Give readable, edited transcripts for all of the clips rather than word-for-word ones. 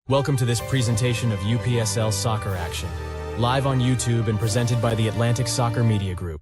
Welcome to this presentation of UPSL Soccer Action, live on YouTube and presented by the Atlantic Soccer Media Group.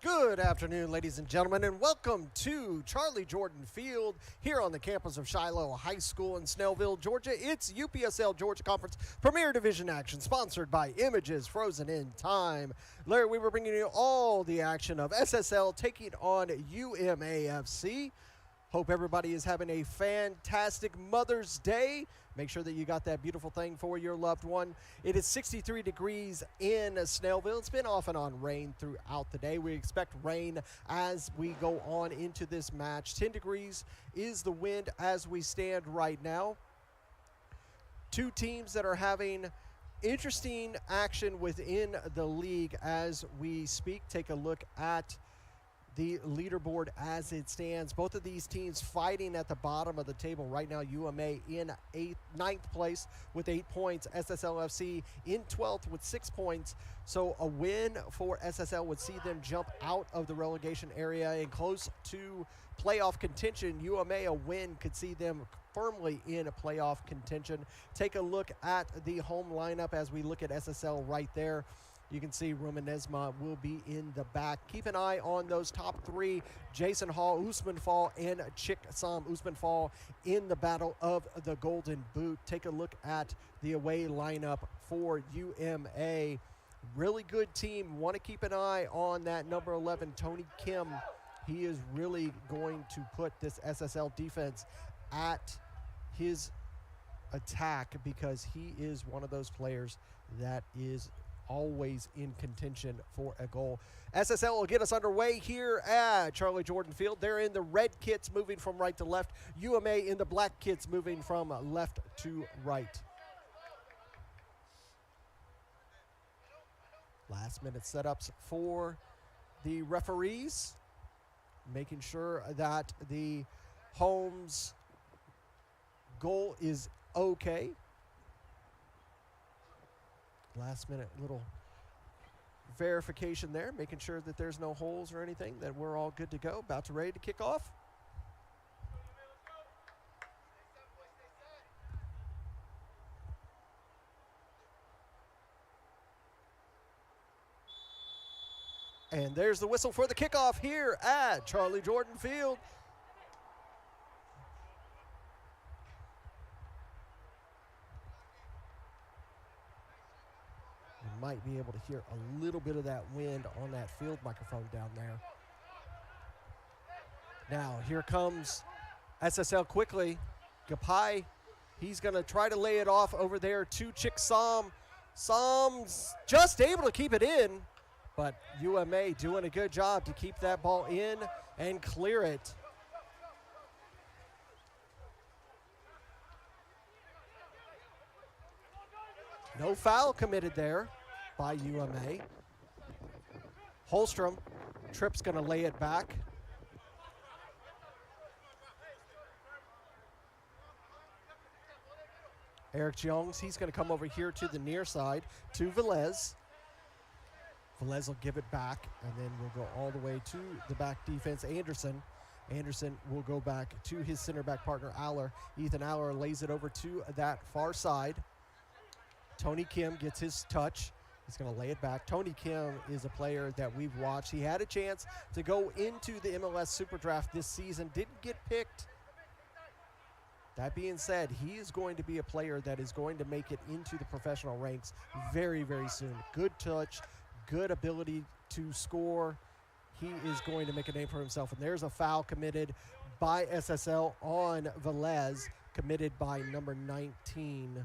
Good afternoon, ladies and gentlemen, and welcome to Charlie Jordan Field here on the campus of Shiloh High School in Snellville, Georgia. It's UPSL Georgia Conference Premier Division action, sponsored by Images Frozen in Time. Larry, we were bringing you all the action of SSL taking on UMAFC. Hope everybody is having a fantastic Mother's Day. Make sure that you got that beautiful thing for your loved one. It is 63 degrees in Snellville. It's been off and on rain throughout the day. We expect rain as we go on into this match. 10 degrees is the wind as we stand right now. Two teams that are having interesting action within the league as we speak. Take a look at the leaderboard as it stands. Both of these teams fighting at the bottom of the table right now. UMA in ninth place with 8 points. SSL FC in 12th with 6 points. So a win for SSL would see them jump out of the relegation area and close to playoff contention. UMA, a win could see them firmly in a playoff contention. Take a look at the home lineup as we look at SSL right there. You can see Rumanesma will be in the back. Keep an eye on those top three, Jason Hall, Usman Fall, and Chick Sam. Usman Fall in the battle of the Golden Boot. Take a look at the away lineup for UMA. Really good team. Want to keep an eye on that number 11, Tony Kim. He is really going to put this SSL defense at his attack because he is one of those players that is always in contention for a goal. SSL will get us underway here at Charlie Jordan Field. They're in the red kits moving from right to left. UMA in the black kits moving from left to right. Last minute setups for the referees, making sure that the home's goal is okay. Last minute little verification there, making sure that there's no holes or anything, that we're all good to go. About to ready to kick off. And there's the whistle for the kickoff here at Charlie Jordan Field. Might be able to hear a little bit of that wind on that field microphone down there. Now, here comes SSL quickly. Gapai, he's going to try to lay it off over there to Chick Sam. Sam's just able to keep it in, but UMA doing a good job to keep that ball in and clear it. No foul committed there by UMA. Holstrom, Tripp's going to lay it back. Eric Jones, he's going to come over here to the near side to Velez. Velez will give it back, and then we'll go all the way to the back defense. Anderson will go back to his center back partner, Aller. Ethan Aller lays it over to that far side. Tony Kim gets his touch. He's going to lay it back. Tony Kim is a player that we've watched. He had a chance to go into the MLS Super Draft this season, didn't get picked. That being said, he is going to be a player that is going to make it into the professional ranks very, very soon. Good touch, good ability to score. He is going to make a name for himself. And there's a foul committed by SSL on Velez, committed by number 19,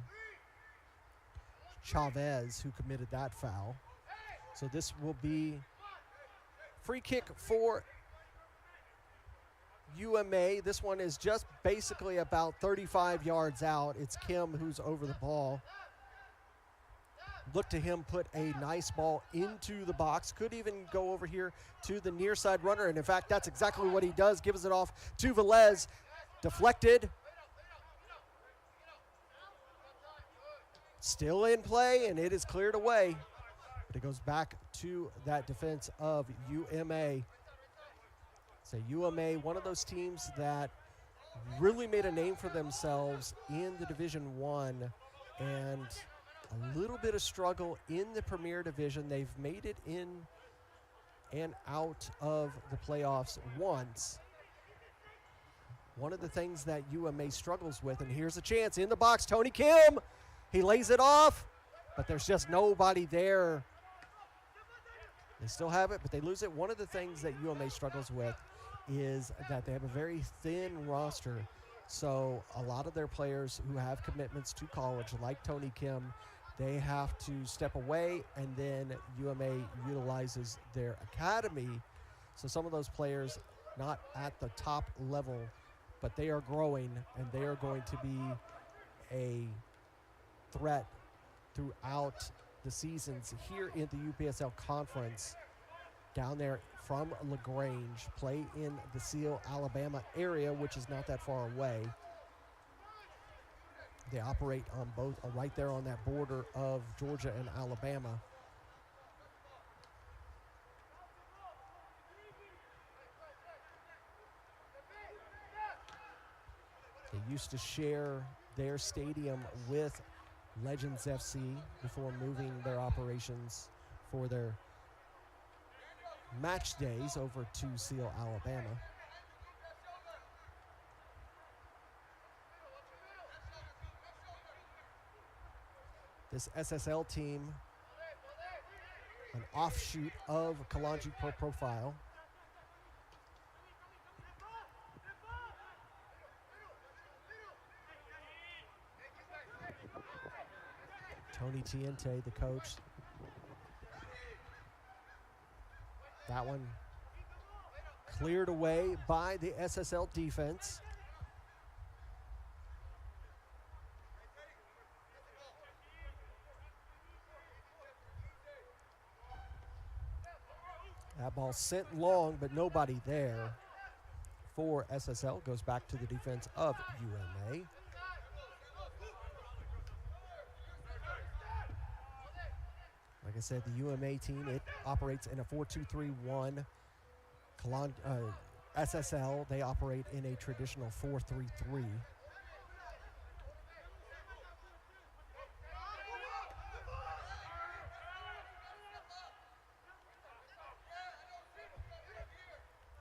Chavez, who committed that foul. So this will be free kick for UMA. This one is just basically about 35 yards out. It's Kim who's over the ball. Look to him put a nice ball into the box. Could even go over here to the near side runner. And in fact, that's exactly what he does. Gives it off to Velez. Deflected. Still in play, and it is cleared away. But it goes back to that defense of UMA. So UMA, one of those teams that really made a name for themselves in the Division I, and a little bit of struggle in the Premier Division. They've made it in and out of the playoffs once. One of the things that UMA struggles with, and here's a chance in the box, Tony Kim. He lays it off, but there's just nobody there. They still have it, but they lose it. One of the things that UMA struggles with is that they have a very thin roster. So a lot of their players who have commitments to college, like Tony Kim, they have to step away, and then UMA utilizes their academy. So some of those players not at the top level, but they are growing, and they are going to be a threat throughout the seasons here in the UPSL Conference. Down there from LaGrange, play in the Seal, Alabama area, which is not that far away. They operate on both, right there on that border of Georgia and Alabama. They used to share their stadium with Legends FC before moving their operations for their match days over to Seal, Alabama. This SSL team, an offshoot of Kalanji Pro Profile. Tony Tiente, the coach. That one cleared away by the SSL defense. That ball sent long, but nobody there for SSL. Goes back to the defense of UMA. Like I said, the UMA team, it operates in a 4-2-3-1. SSL, they operate in a traditional 4-3-3.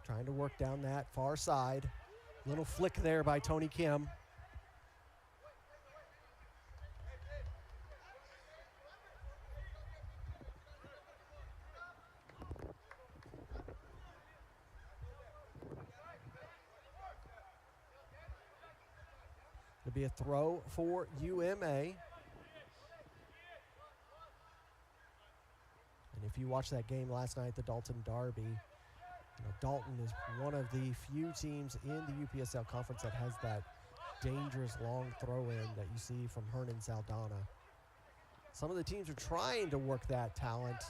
Trying to work down that far side. Little flick there by Tony Kim. It'll be a throw for UMA. And if you watched that game last night, the Dalton Derby, Dalton is one of the few teams in the UPSL Conference that has that dangerous long throw-in that you see from Hernan Saldana. Some of the teams are trying to work that talent.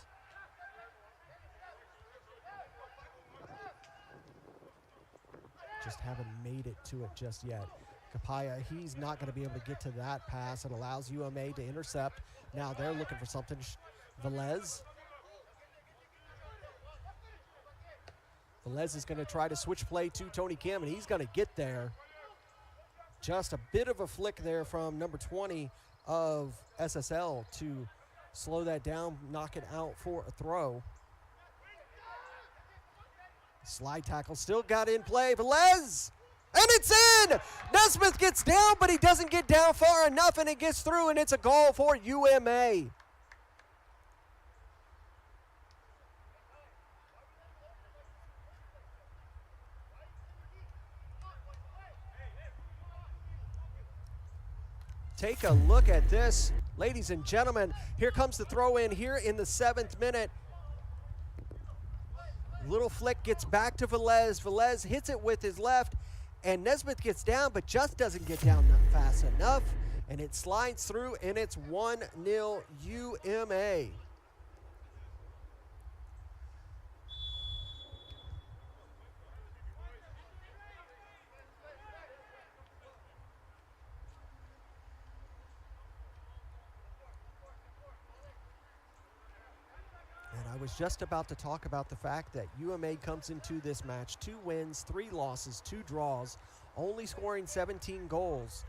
Just haven't made it to it just yet. Capaya, he's not going to be able to get to that pass. It allows UMA to intercept. Now they're looking for something. Velez. Velez is going to try to switch play to Tony Kim, and he's going to get there. Just a bit of a flick there from number 20 of SSL to slow that down, knock it out for a throw. Slide tackle still got in play. Velez! And it's in! Nesmith gets down, but he doesn't get down far enough, and it gets through, and it's a goal for UMA. Take a look at this, ladies and gentlemen. Here comes the throw in here in the 7th minute. Little flick gets back to Velez. Velez hits it with his left, and Nesmith gets down, but just doesn't get down fast enough, and it slides through, and it's 1-0 UMA. I was just about to talk about the fact that UMA comes into this match 2 wins, 3 losses, 2 draws, only scoring 17 goals.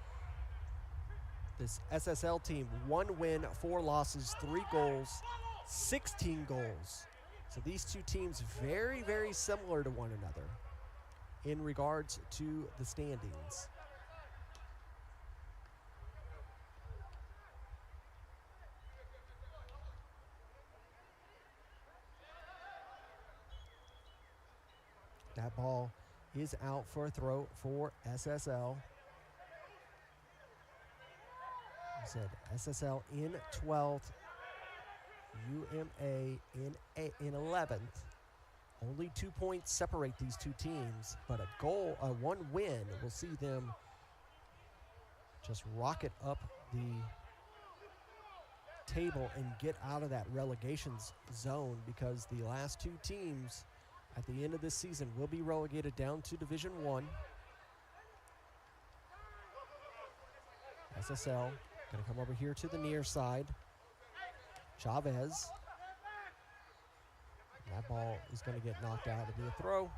This SSL team, 1 win, 4 losses, 3 goals, 16 goals. So these two teams very, very similar to one another in regards to the standings. That ball is out for a throw for SSL. I said SSL in 12th, UMA in 11th. Only 2 points separate these two teams, but one win will see them just rocket up the table and get out of that relegation zone, because the last 2 teams at the end of this season will be relegated down to Division 1. SSL going to come over here to the near side. Chavez. That ball is going to get knocked out. It'll be a throw.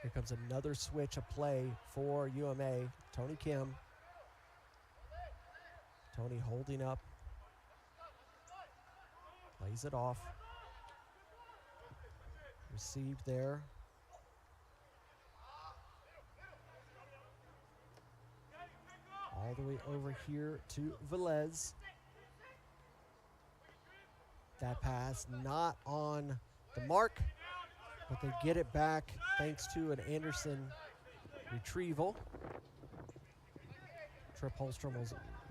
Here comes another switch of play for UMA. Tony Kim. Tony holding up. Plays it off. Received there. All the way over here to Velez. That pass not on the mark, but they get it back thanks to an Anderson retrieval. Trip Holstrom will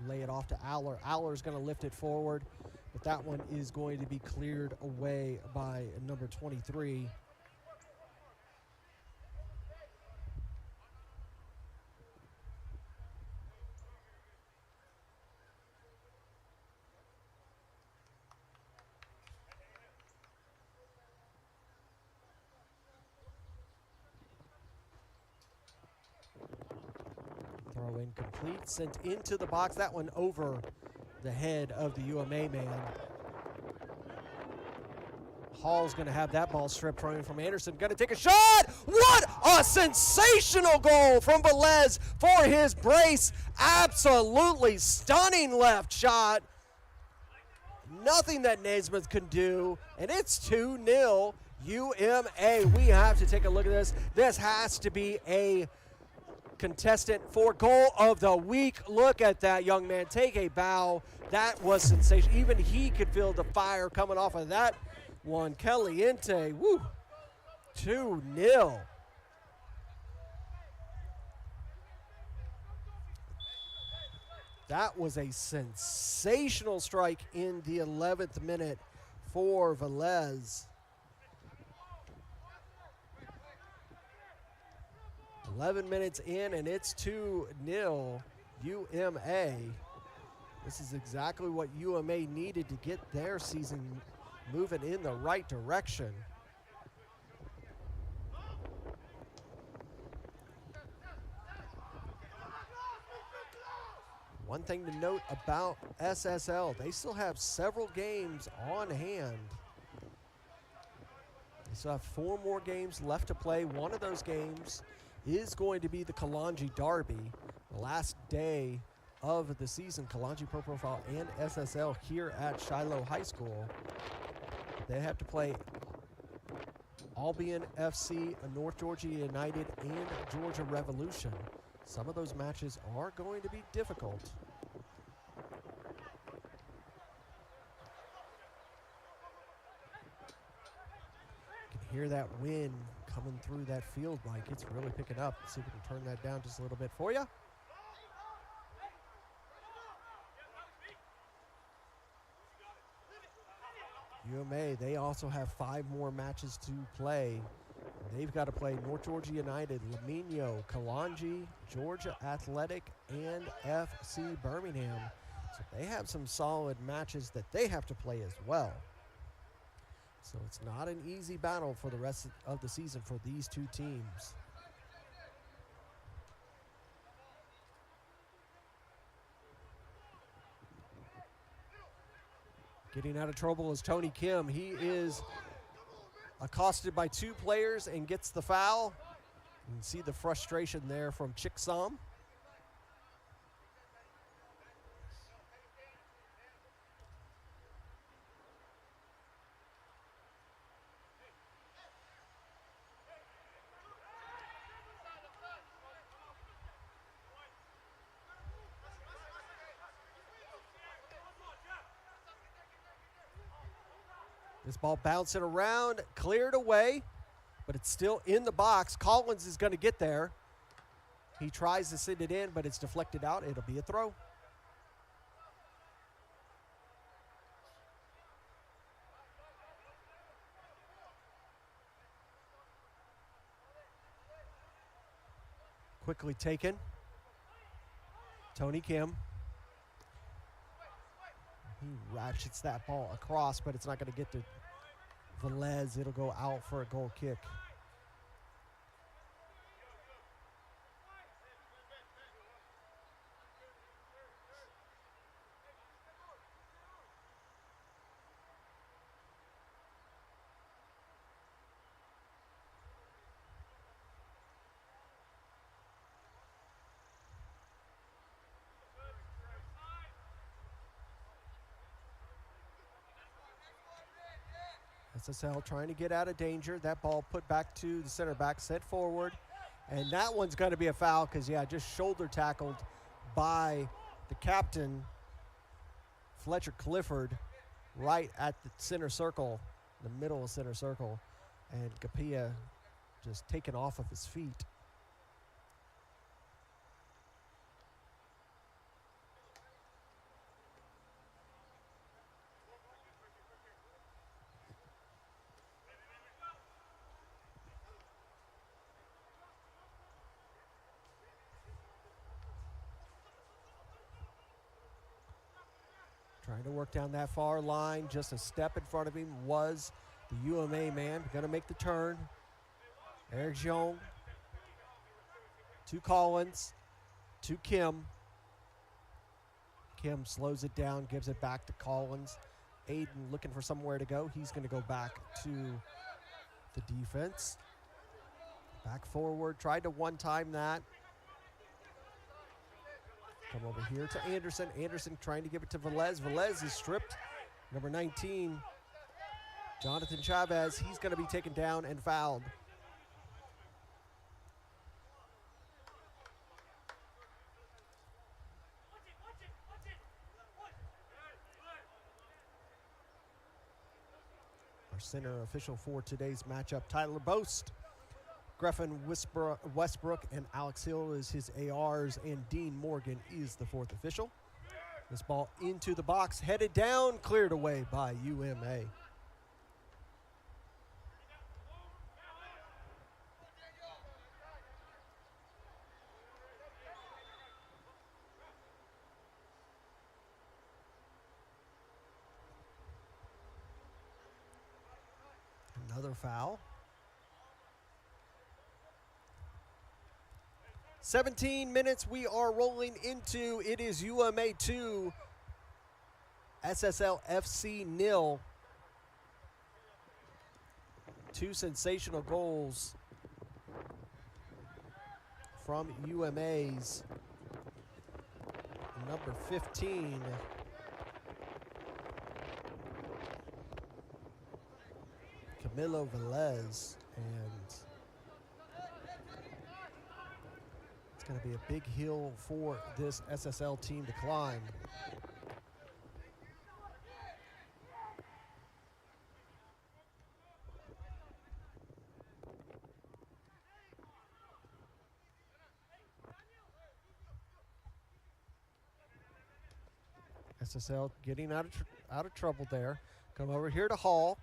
lay it off to Aller. Aller's going to lift it forward, but that one is going to be cleared away by number 23. Throw incomplete, sent into the box. That one over the head of the UMA man. Hall's going to have that ball stripped from Anderson. Going to take a shot. What a sensational goal from Velez for his brace. Absolutely stunning left shot. Nothing that Nesmith can do, and it's 2-0 UMA. We have to take a look at this. This has to be a contestant for goal of the week. Look at that young man take a bow. That was sensational. Even he could feel the fire coming off of that one. Caliente, woo, 2-0. That was a sensational strike in the 11th minute for Velez. 11 minutes in, and it's 2-0 UMA. This is exactly what UMA needed to get their season moving in the right direction. One thing to note about SSL, they still have several games on hand. They still have 4 more games left to play. One of those games is going to be the Kalanji Derby, the last day of the season. Kalanji Pro Profile and SSL here at Shiloh High School. They have to play Albion FC, North Georgia United, and Georgia Revolution. Some of those matches are going to be difficult. You can hear that wind coming through that field, Mike. It's really picking up. Let's see if we can turn that down just a little bit for you. UMA, they also have 5 more matches to play. They've got to play North Georgia United, Lamino, Kalanji, Georgia Athletic, and FC Birmingham. So they have some solid matches that they have to play as well. So it's not an easy battle for the rest of the season for these 2 teams. Getting out of trouble is Tony Kim. He is accosted by 2 players and gets the foul. You can see the frustration there from Chiksam. This ball bouncing around, cleared away, but it's still in the box. Collins is going to get there. He tries to send it in, but it's deflected out. It'll be a throw. Quickly taken. Tony Kim. He ratchets that ball across, but it's not going to get to Velez. It'll go out for a goal kick. SSL trying to get out of danger. That ball put back to the center back, sent forward. And that one's going to be a foul because, yeah, just shoulder tackled by the captain, Fletcher Clifford, right at the center circle, the middle of center circle. And Capilla just taken off of his feet. Trying to work down that far line. Just a step in front of him was the UMA man. Going to make the turn. Eric Jeong to Collins to Kim. Kim slows it down, gives it back to Collins. Aiden looking for somewhere to go. He's going to go back to the defense. Back forward. Tried to one-time that. Come over here to Anderson. Anderson trying to give it to Velez. Velez is stripped. Number 19, Jonathan Chavez. He's going to be taken down and fouled. Our center official for today's matchup, Tyler Boast. Griffin Westbrook and Alex Hill is his ARs, and Dean Morgan is the 4th official. This ball into the box, headed down, cleared away by UMA. Another foul. 17 minutes we are rolling into. It is UMA 2, SSL FC 0. Two sensational goals from UMA's number 15. Camilo Velez, and it's going to be a big hill for this SSL team to climb. SSL getting out of trouble there. Come over here to Hall.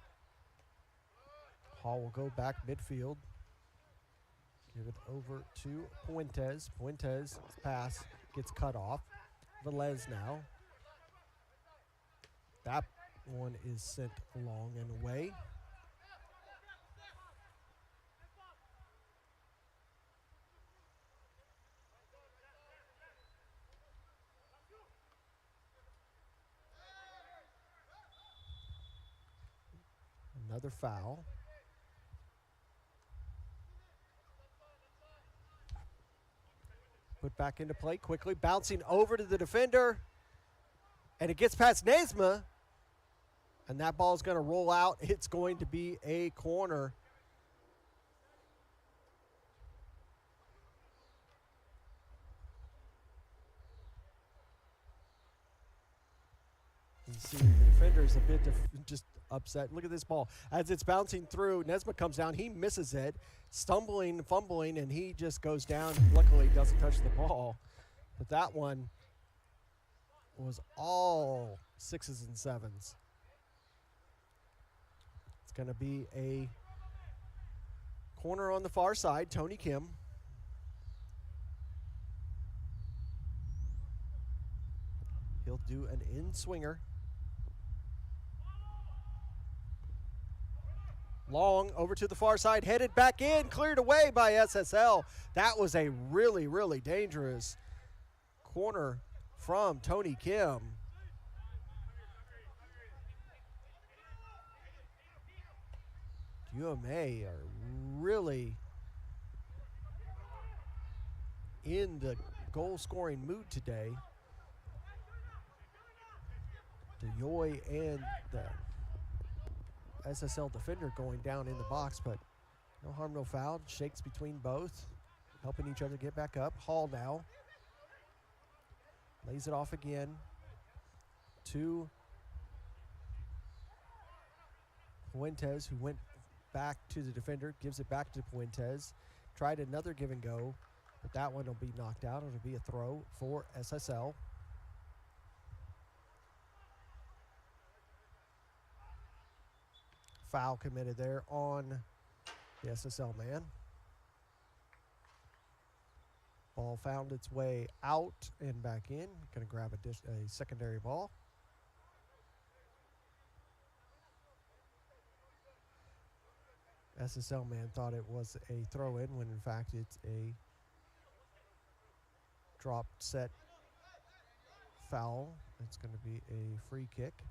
Hall will go back midfield. Give it over to Puentes. Puentes' pass gets cut off. Velez now. That one is sent long and away. Another foul. Put back into play quickly, bouncing over to the defender. And it gets past Nesma. And that ball is going to roll out. It's going to be a corner. You see the defender is a bit just upset. Look at this ball. As it's bouncing through, Nesma comes down. He misses it, stumbling, fumbling, and he just goes down. Luckily, doesn't touch the ball. But that one was all 6s and 7s. It's going to be a corner on the far side. Tony Kim. He'll do an in-swinger. Long over to the far side, headed back in, cleared away by SSL. That was a really, really dangerous corner from Tony Kim. UMA are really in the goal-scoring mood today. DeYoy and the SSL defender going down in the box, but no harm, no foul. Shakes between both, helping each other get back up. Hall now lays it off again to Puentes, who went back to the defender, gives it back to Puentes. Tried another give and go, but that one will be knocked out. It'll be a throw for SSL. Foul committed there on the SSL man. Ball found its way out and back in. Going to grab a secondary ball. SSL man thought it was a throw-in when in fact it's a drop set foul. It's going to be a free kick.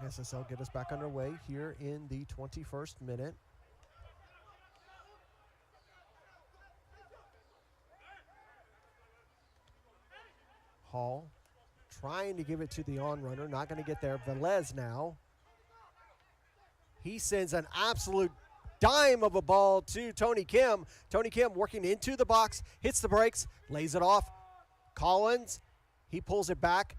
SSL get us back underway here in the 21st minute. Hall trying to give it to the on-runner, not going to get there. Velez now. He sends an absolute dime of a ball to Tony Kim. Tony Kim working into the box, hits the brakes, lays it off. Collins, he pulls it back.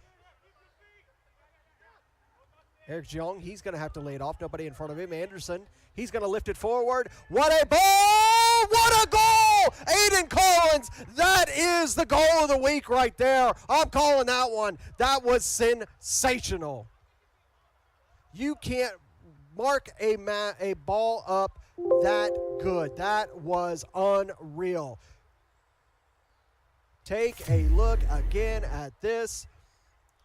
Eric Jeong, he's going to have to lay it off. Nobody in front of him. Anderson, he's going to lift it forward. What a ball! What a goal! Aiden Collins, that is the goal of the week right there. I'm calling that one. That was sensational. You can't mark a ball up that good. That was unreal. Take a look again at this.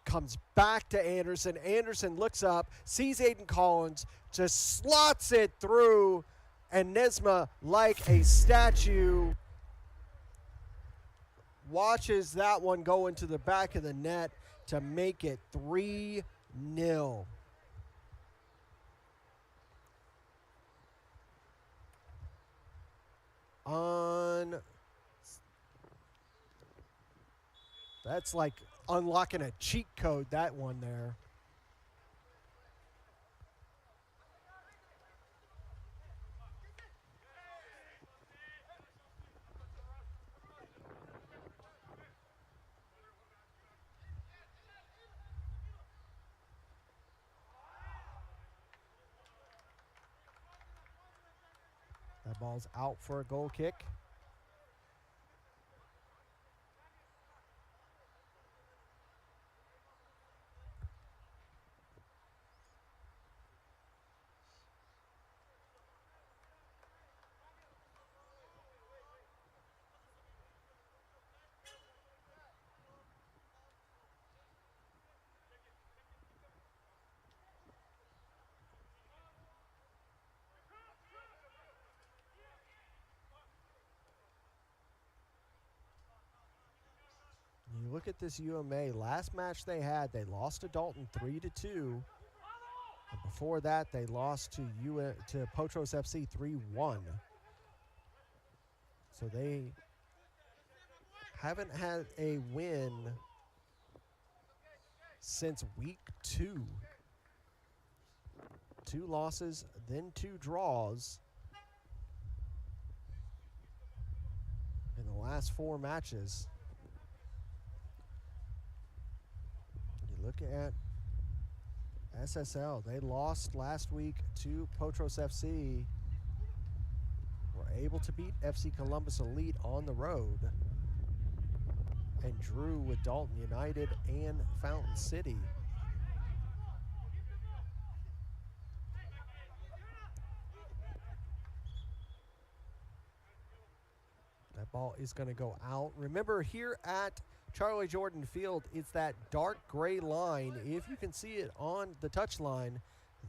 Comes back to Anderson. Anderson looks up, sees Aiden Collins, just slots it through, and Nesma, like a statue, watches that one go into the back of the net to make it 3-0. That's like unlocking a cheat code, that one there. That ball's out for a goal kick. You look at this UMA, last match they had, they lost to Dalton 3-2. And before that, they lost to Potros FC 3-1. So they haven't had a win since week 2. 2 losses, then 2 draws in the last 4 matches. Look at SSL. They lost last week to Potros FC. Were able to beat FC Columbus Elite on the road. And drew with Dalton United and Fountain City. That ball is going to go out. Remember, here at Charlie Jordan Field, it's that dark gray line. If you can see it on the touch line,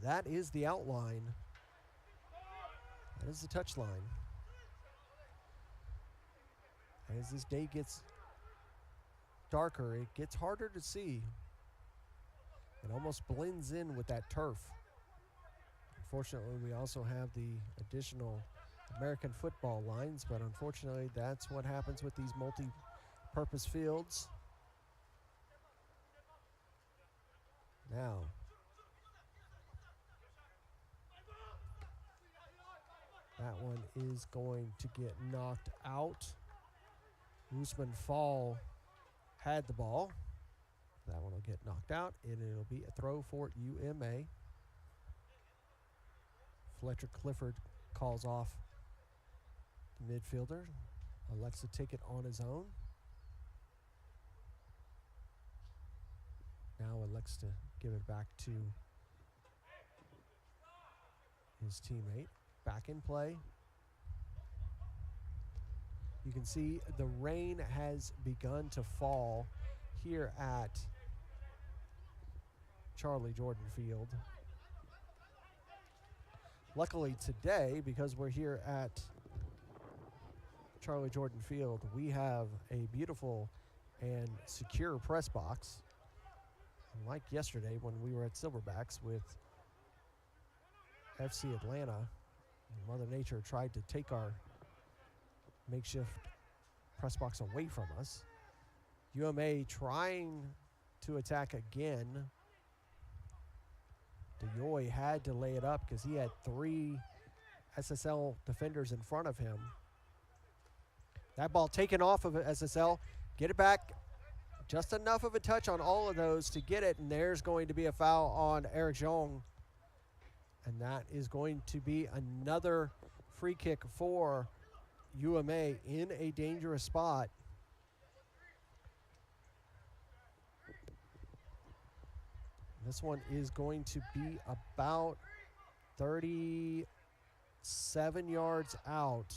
that is the outline. That is the touch line. As this day gets darker, it gets harder to see. It almost blends in with that turf. Unfortunately, we also have the additional American football lines, but unfortunately, that's what happens with these multi-purpose fields. Now, that one is going to get knocked out. Usman Fall had the ball. That one will get knocked out, and it'll be a throw for UMA. Fletcher Clifford calls off the midfielder. Elects to take it on his own. Now elects to give it back to his teammate. Back in play. You can see the rain has begun to fall here at Charlie Jordan Field. Luckily today, because we're here at Charlie Jordan Field, we have a beautiful and secure press box. Like yesterday when we were at Silverbacks with FC Atlanta, Mother Nature tried to take our makeshift press box away from us. UMA trying to attack again. DeYoy had to lay it up because he had 3 SSL defenders in front of him. That ball taken off of SSL. Get it back. Just enough of a touch on all of those to get it, and there's going to be a foul on Eric Jong. And that is going to be another free kick for UMA in a dangerous spot. This one is going to be about 37 yards out.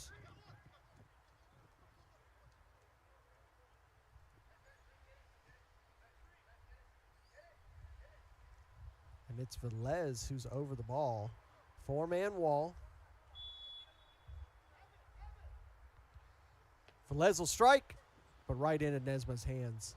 And it's Velez who's over the ball. 4-man wall. Velez will strike, but right into Nesma's hands.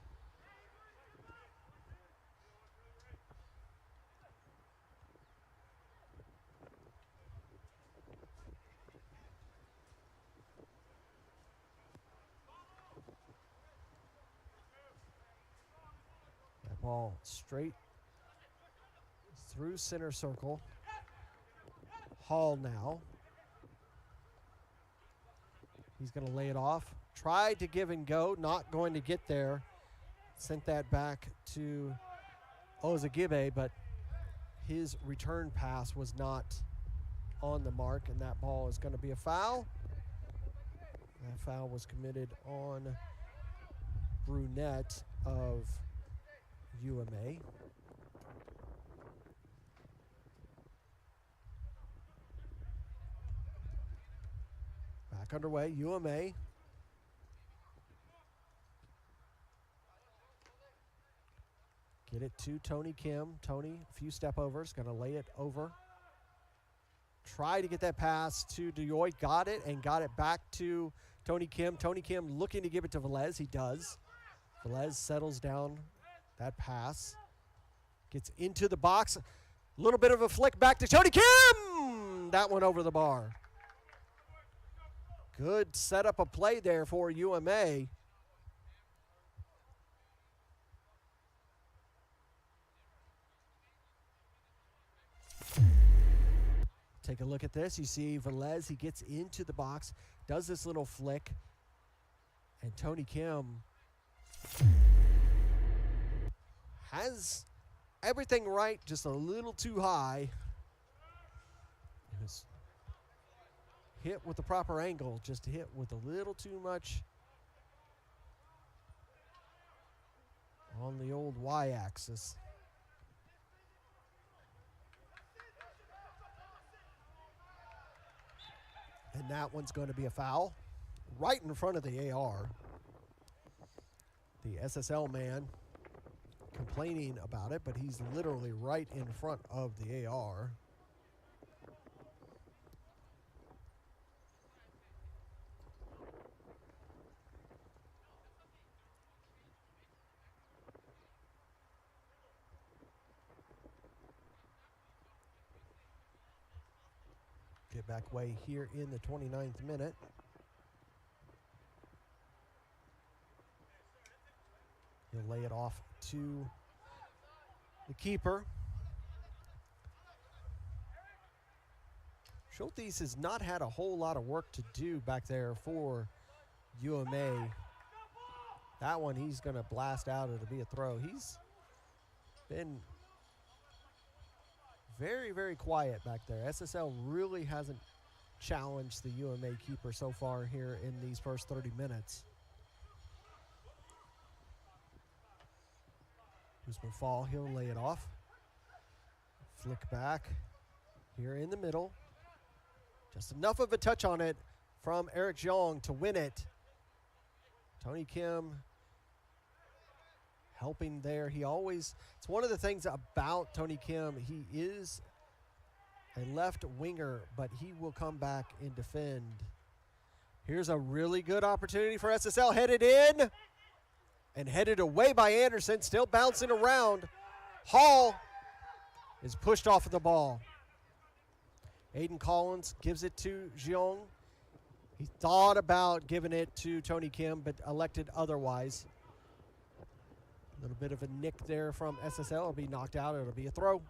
That ball straight through center circle. Hall now. He's going to lay it off. Tried to give and go, not going to get there. Sent that back to Ozagibe, but his return pass was not on the mark, and that ball is going to be a foul. That foul was committed on Brunette of UMA. Back underway, UMA. Get it to Tony Kim. Tony, a few step overs, going to lay it over. Try to get that pass to DeYoy. Got it and got it back to Tony Kim. Tony Kim looking to give it to Velez. He does. Velez settles down that pass. Gets into the box. A little bit of a flick back to Tony Kim. That one over the bar. Good setup of play there for UMA. Take a look at this. You see Velez, he gets into the box, does this little flick, and Tony Kim has everything right, just a little too high. It was hit with the proper angle, just hit with a little too much on the old Y-axis. And that one's going to be a foul right in front of the AR. The SSL man complaining about it, but he's literally right in front of the AR. Get back way here in the 29th minute. He'll lay it off to the keeper. Schultes has not had a whole lot of work to do back there for UMA. That one he's going to blast out. It'll be a throw. He's been very, very quiet back there. SSL really hasn't challenged the UMA keeper so far here in these first 30 minutes. Usman Fall, he'll lay it off. Flick back here in the middle. Just enough of a touch on it from Eric Jeong to win it. Tony Kim helping there. He always, it's one of the things about Tony Kim, he is a left winger, but he will come back and defend. Here's a really good opportunity for SSL, headed in and headed away by Anderson, still bouncing around. Hall is pushed off of the ball. Aiden Collins gives it to Jeong. He thought about giving it to Tony Kim, but elected otherwise. A little bit of a nick there from SSL. It'll be knocked out. It'll be a throw.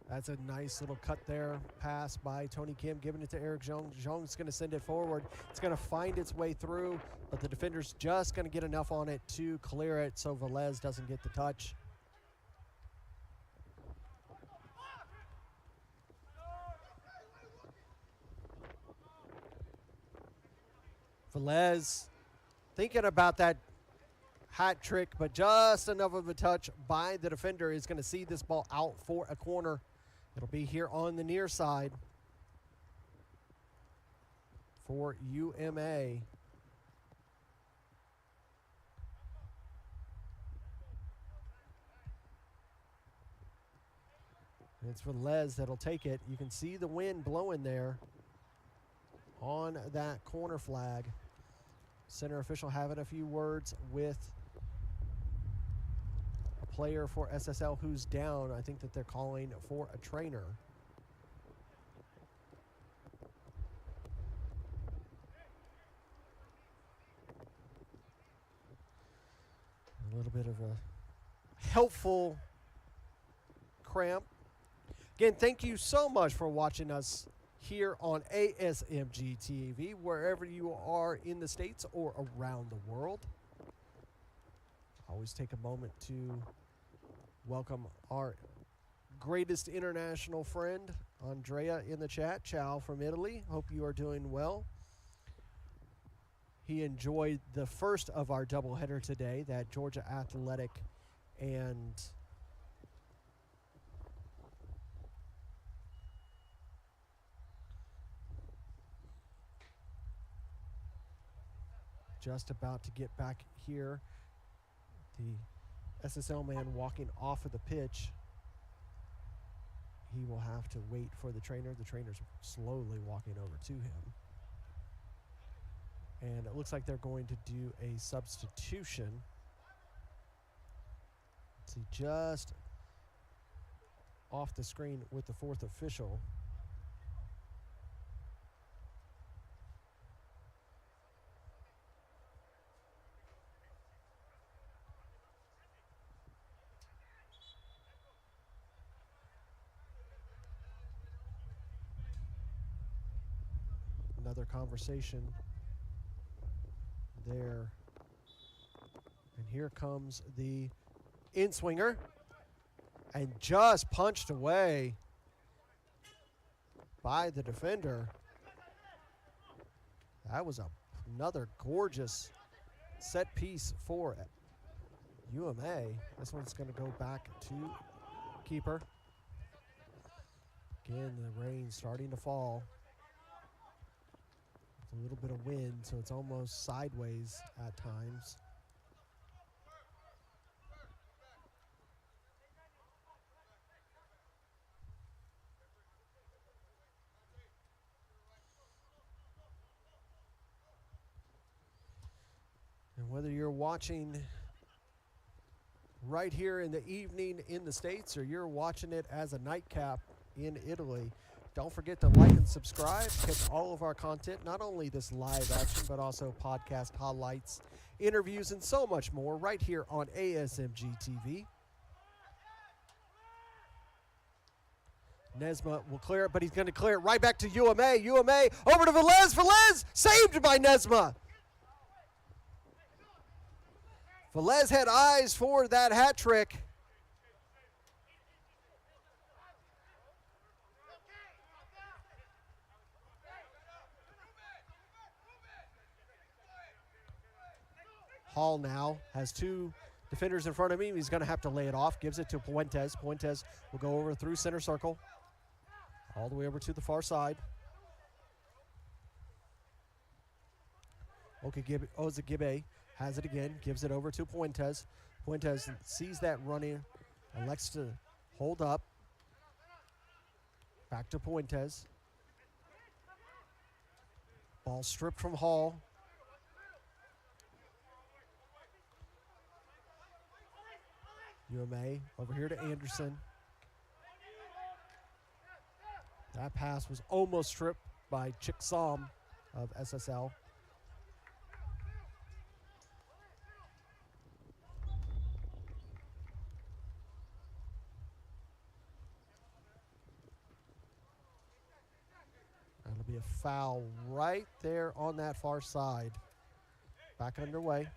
That's a nice little cut there. Pass by Tony Kim, giving it to Eric Jeong. Jeong's going to send it forward. It's going to find its way through, but the defender's just going to get enough on it to clear it so Velez doesn't get the touch. Velez thinking about that hat trick, but just enough of a touch by the defender is going to see this ball out for a corner. It'll be here on the near side for UMA. It's Velez that'll take it. You can see the wind blowing there on that corner flag. Center official having a few words with a player for SSL who's down. I think that they're calling for a trainer. A little bit of a helpful cramp. Again, thank you so much for watching us here on ASMG TV, wherever you are in the States or around the world. Always take a moment to welcome our greatest international friend, Andrea, in the chat. Ciao from Italy. Hope you are doing well. He enjoyed the first of our doubleheader today, that Georgia Athletic and just about to get back here. The SSL man walking off of the pitch. He will have to wait for the trainer. The trainer's slowly walking over to him. And it looks like they're going to do a substitution. See, just off the screen with the fourth official. Another conversation there. And here comes the in-swinger. And just punched away by the defender. That was another gorgeous set piece for UMA. This one's going to go back to keeper. Again, the rain starting to fall. A little bit of wind, so it's almost sideways at times. And whether you're watching right here in the evening in the States or you're watching it as a nightcap in Italy, don't forget to like and subscribe. Catch all of our content, not only this live action, but also podcast highlights, interviews, and so much more right here on ASMG TV. Nesma will clear it, but he's going to clear it right back to UMA. UMA over to Velez. Velez saved by Nesma. Velez had eyes for that hat trick. Hall now has two defenders in front of him. He's going to have to lay it off. Gives it to Puentes. Puentes will go over through center circle. All the way over to the far side. Ozagibe has it again. Gives it over to Puentes. Puentes sees that running. Elects to hold up. Back to Puentes. Ball stripped from Hall. UMA over here to Anderson. That pass was almost stripped by Chiksam of SSL. That'll be a foul right there on that far side. Back underway.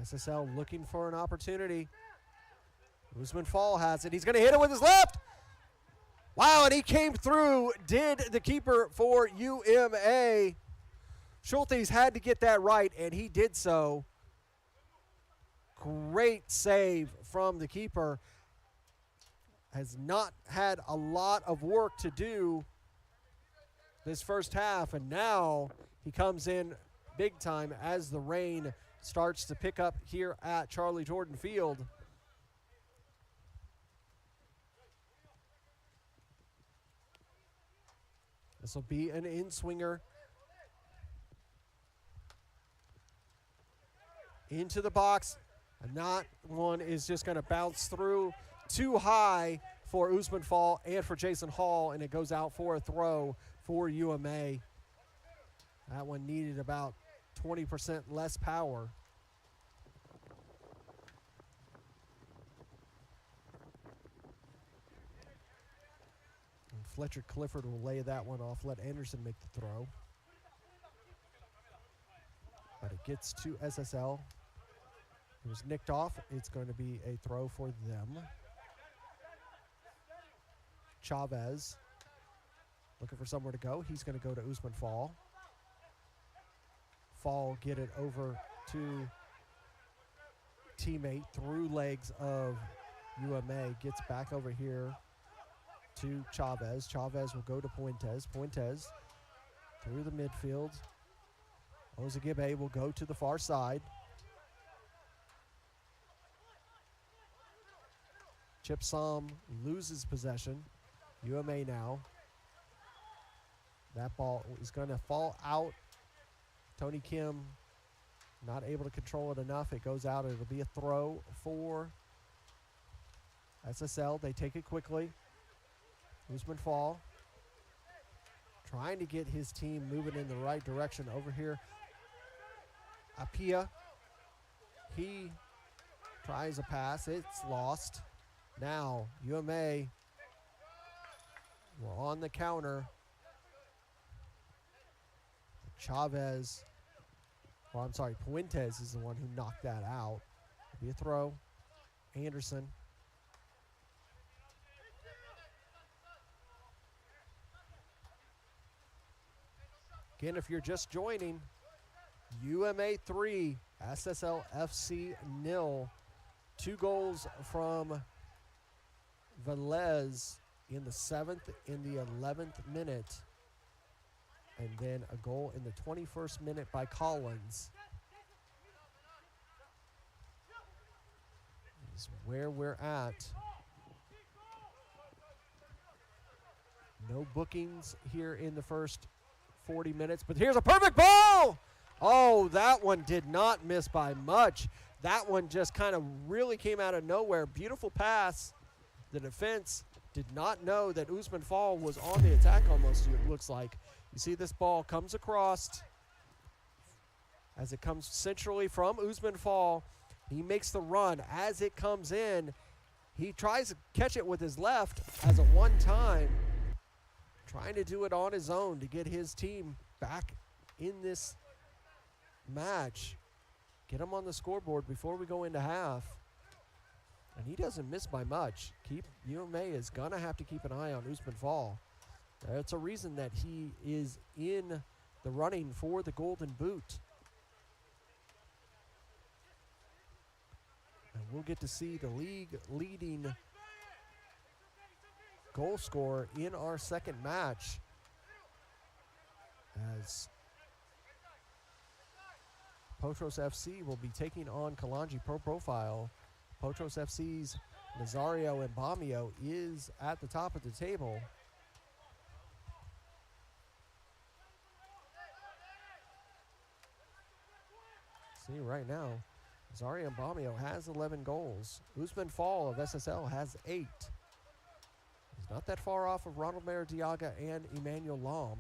SSL looking for an opportunity. Usman Fall has it. He's going to hit it with his left. Wow, and he came through, did the keeper for UMA. Schultes had to get that right, and he did so. Great save from the keeper. Has not had a lot of work to do this first half, and now he comes in big time as the rain starts to pick up here at Charlie Jordan Field. This will be an in-swinger into the box, and that one is just going to bounce through too high for Usman Fall and for Jason Hall, and it goes out for a throw for UMA. That one needed about 20% less power. And Fletcher Clifford will lay that one off, let Anderson make the throw. But it gets to SSL. It was nicked off. It's going to be a throw for them. Chavez looking for somewhere to go. He's going to go to Usman Fall. Fall get it over to teammate through legs of UMA. Gets back over here to Chavez. Chavez will go to Puentes. Puentes through the midfield. Ozagibe will go to the far side. Chip Som loses possession. UMA now. That ball is going to fall out. Tony Kim not able to control it enough. It goes out. It'll be a throw for SSL. They take it quickly. Usman Fall trying to get his team moving in the right direction over here. Apia, he tries a pass. It's lost. Now UMA, we're on the counter. Chavez, well, I'm sorry, Puentes is the one who knocked that out. It'll be a throw. Anderson. Again, if you're just joining, UMA 3, SSL FC 0. 2 goals from Velez in the 7th, in the 11th minute. And then a goal in the 21st minute by Collins. Is where we're at. No bookings here in the first 40 minutes, but here's a perfect ball! Oh, that one did not miss by much. That one just kind of really came out of nowhere. Beautiful pass. The defense did not know that Usman Fall was on the attack almost, it looks like. You see this ball comes across as it comes centrally from Usman Fall. He makes the run. As it comes in, he tries to catch it with his left as a one-time, trying to do it on his own to get his team back in this match. Get him on the scoreboard before we go into half. And he doesn't miss by much. UMA is going to have to keep an eye on Usman Fall. That's a reason that he is in the running for the Golden Boot. And we'll get to see the league leading goal scorer in our second match as Potros FC will be taking on Kalanji Pro Profile. Potros FC's Nazario Mbamio is at the top of the table. See right now, Nazario Mbamio has 11 goals. Usman Fall of SSL has 8. He's not that far off of Ronald Maradiaga and Emmanuel Lom.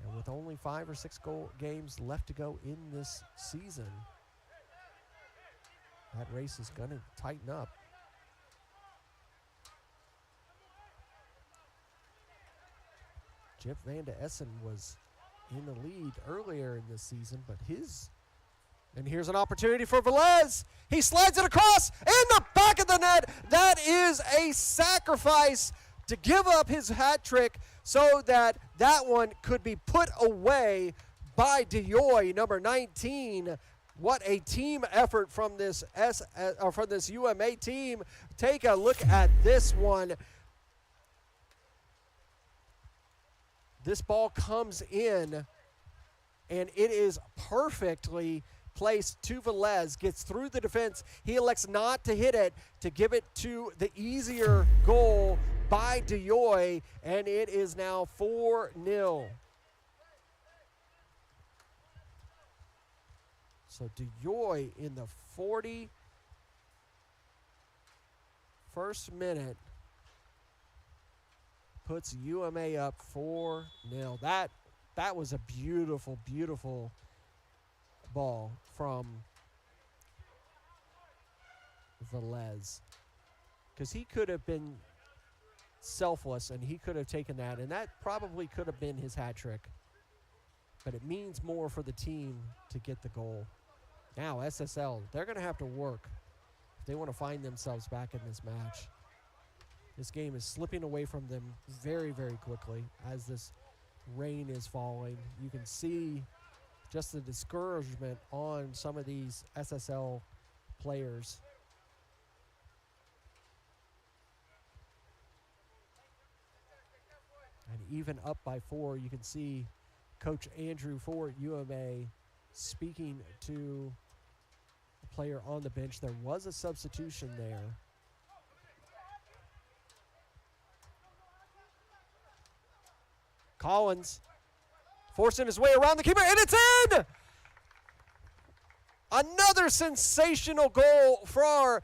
And with only 5 or 6 games left to go in this season, that race is going to tighten up. Jeff Van de Essen was in the lead earlier in this season, but his And here's an opportunity for Velez. He slides it across in the back of the net. That is a sacrifice to give up his hat trick so that that one could be put away by DeYoy, number 19. What a team effort from this UMA team. Take a look at this one. This ball comes in, and it is perfectly placed to Velez, gets through the defense. He elects not to hit it, to give it to the easier goal by DeYoy, and it is now 4-0. So DeYoy in the 41st minute puts UMA up 4-0. That was a beautiful, beautiful ball from Velez, because he could have been selfless and he could have taken that, and that probably could have been his hat trick, but it means more for the team to get the goal. Now SSL, they're going to have to work if they want to find themselves back in this match. This game is slipping away from them very, very quickly as this rain is falling. You can see just the discouragement on some of these SSL players. And even up by 4, you can see Coach Andrew for UMA speaking to a player on the bench. There was a substitution there. Collins forcing his way around the keeper, and it's in! Another sensational goal for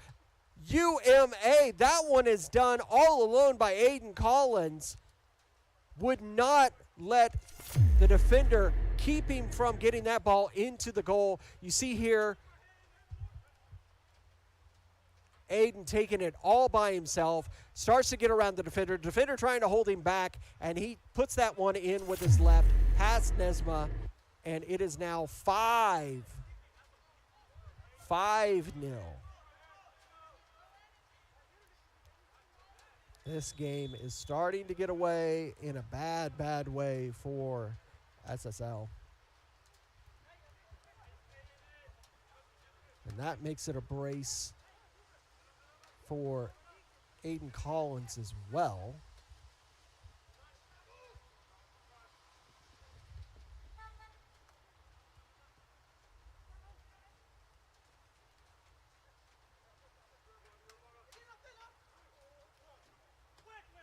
UMA. That one is done all alone by Aiden Collins. Would not let the defender keep him from getting that ball into the goal. You see here, Aiden taking it all by himself, starts to get around the defender trying to hold him back, and he puts that one in with his left, past Nesma, and it is now 5-0. This game is starting to get away in a bad, bad way for SSL. And that makes it a brace for Aiden Collins as well.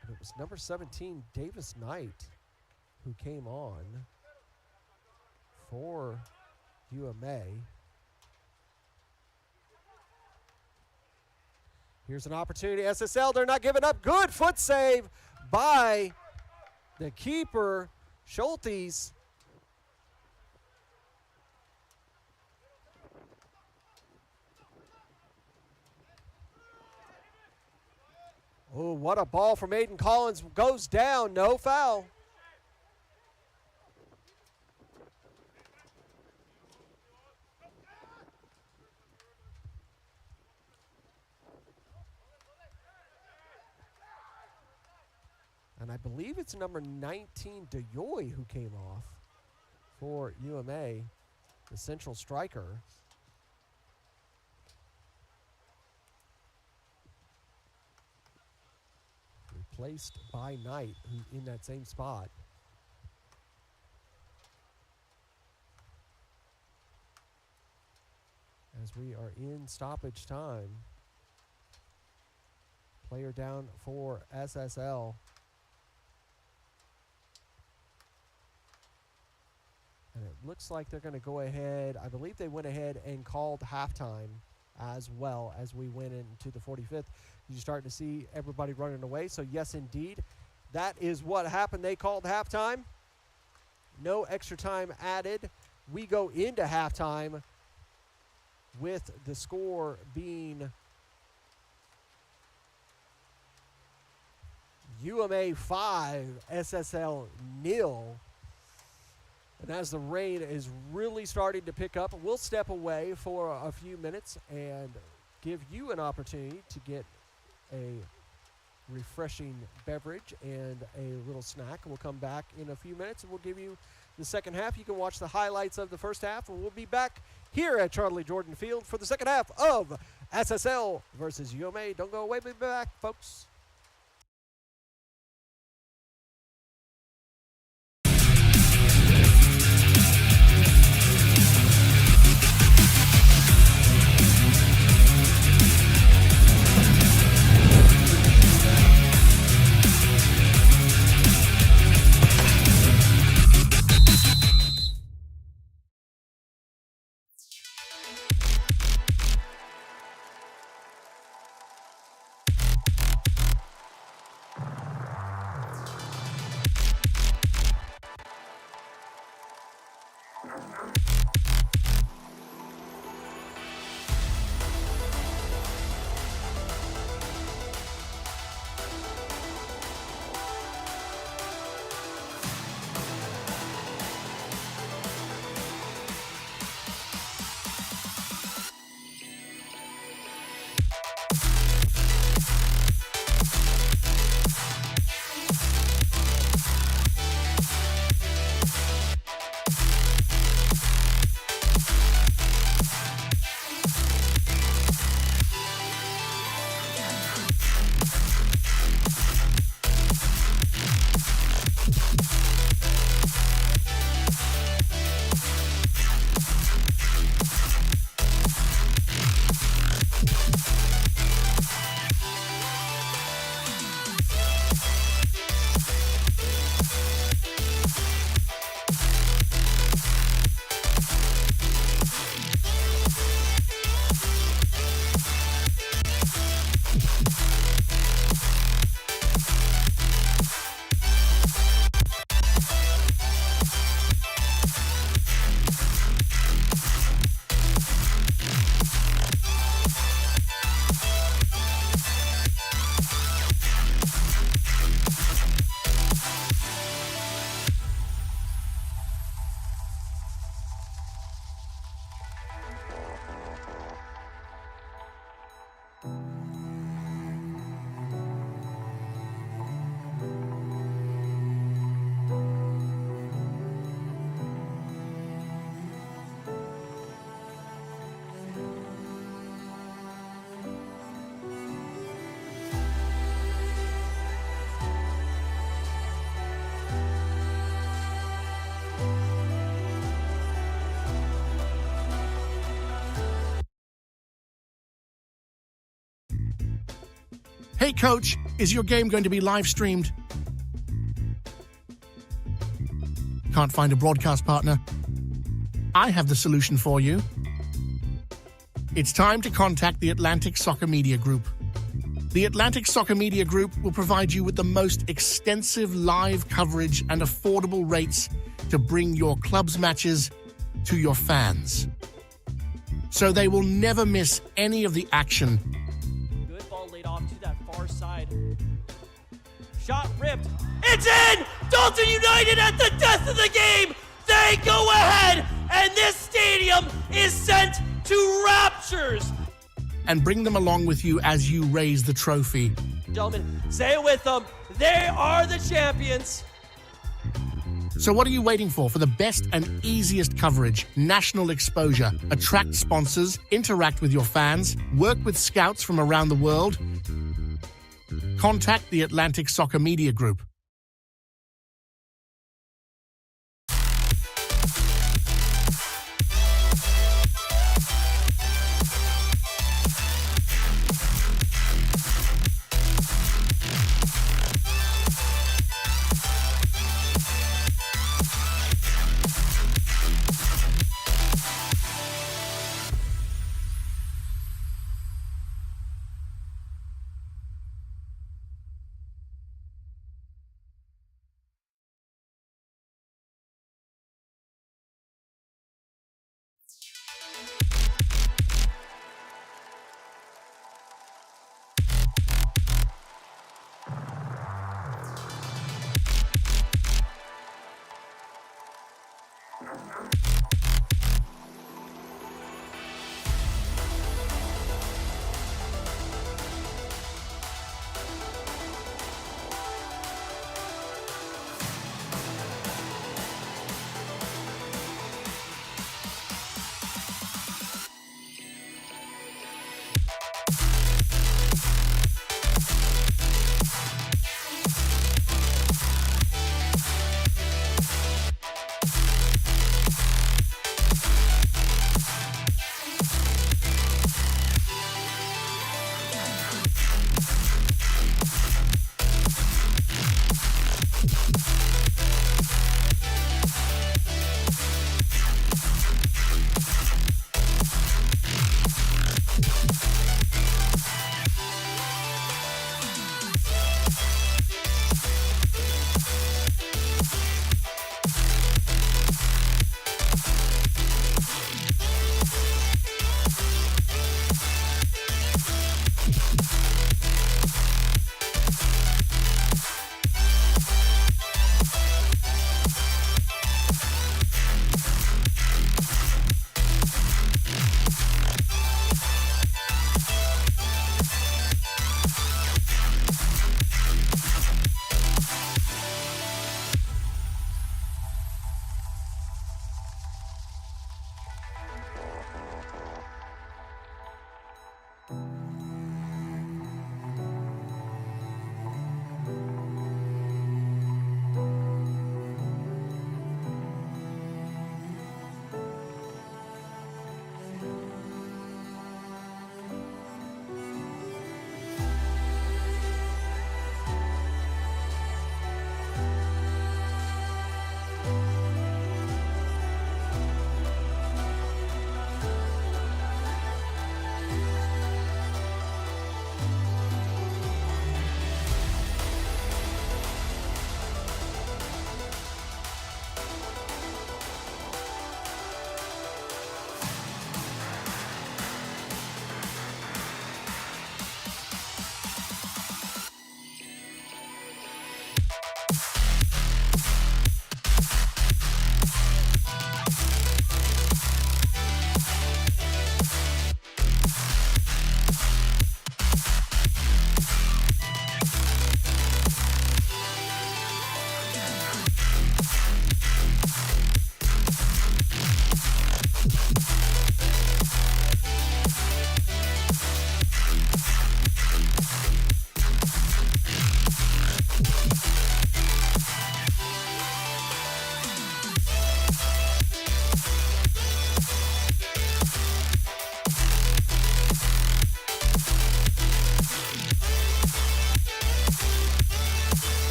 And it was number 17, Davis Knight, who came on for UMA. Here's an opportunity. SSL, they're not giving up. Good foot save by the keeper, Schultes. Oh, what a ball from Aiden Collins. Goes down, no foul. And I believe it's number 19, DeYoy, who came off for UMA, the central striker. Replaced by Knight, who in that same spot. As we are in stoppage time. Player down for SSL. And it looks like they're going to go ahead. I believe they went ahead and called halftime as well as we went into the 45th. You're starting to see everybody running away. So, yes, indeed, that is what happened. They called halftime. No extra time added. We go into halftime with the score being UMA 5, SSL 0. And as the rain is really starting to pick up, we'll step away for a few minutes and give you an opportunity to get a refreshing beverage and a little snack. We'll come back in a few minutes and we'll give you the second half. You can watch the highlights of the first half, and we'll be back here at Charlie Jordan Field for the second half of SSL versus UMA. Don't go away. We'll be back, folks. Hey coach, is your game going to be live streamed? Can't find a broadcast partner? I have the solution for you. It's time to contact the Atlantic Soccer Media Group. The Atlantic Soccer Media Group will provide you with the most extensive live coverage and affordable rates to bring your club's matches to your fans. So they will never miss any of the action. Good ball laid off to that far side. Shot ripped. It's in! Dalton United at the death of the game! They go ahead, and this stadium is sent to raptures. And bring them along with you as you raise the trophy. Gentlemen, say it with them. They are the champions. So what are you waiting for? For the best and easiest coverage, national exposure, attract sponsors, interact with your fans, work with scouts from around the world? Contact the Atlantic Soccer Media Group.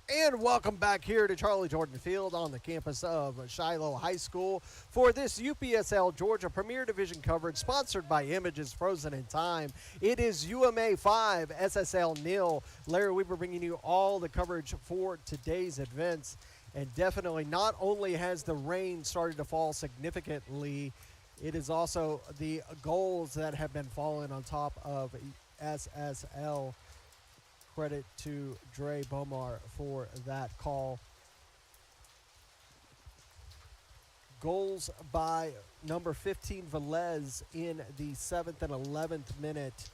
And welcome back here to Charlie Jordan Field on the campus of Shiloh High School for this UPSL Georgia Premier Division coverage sponsored by Images Frozen in Time. It is UMA 5, SSL 0. Larry Weber bringing you all the coverage for today's events. And definitely not only has the rain started to fall significantly, it is also the goals that have been falling on top of SSL. Credit to Dre Bomar for that call. Goals by number 15, Velez, in the 7th and 11th minute.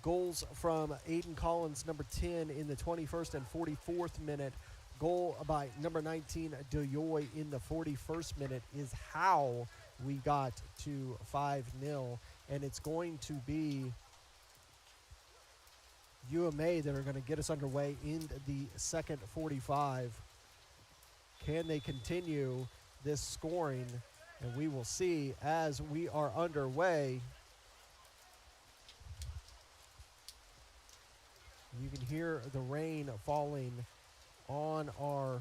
Goals from Aiden Collins, number 10, in the 21st and 44th minute. Goal by number 19, Doyoy, in the 41st minute is how we got to 5-0. And it's going to be UMA that are going to get us underway in the second 45. Can they continue this scoring? And we will see as we are underway. You can hear the rain falling on our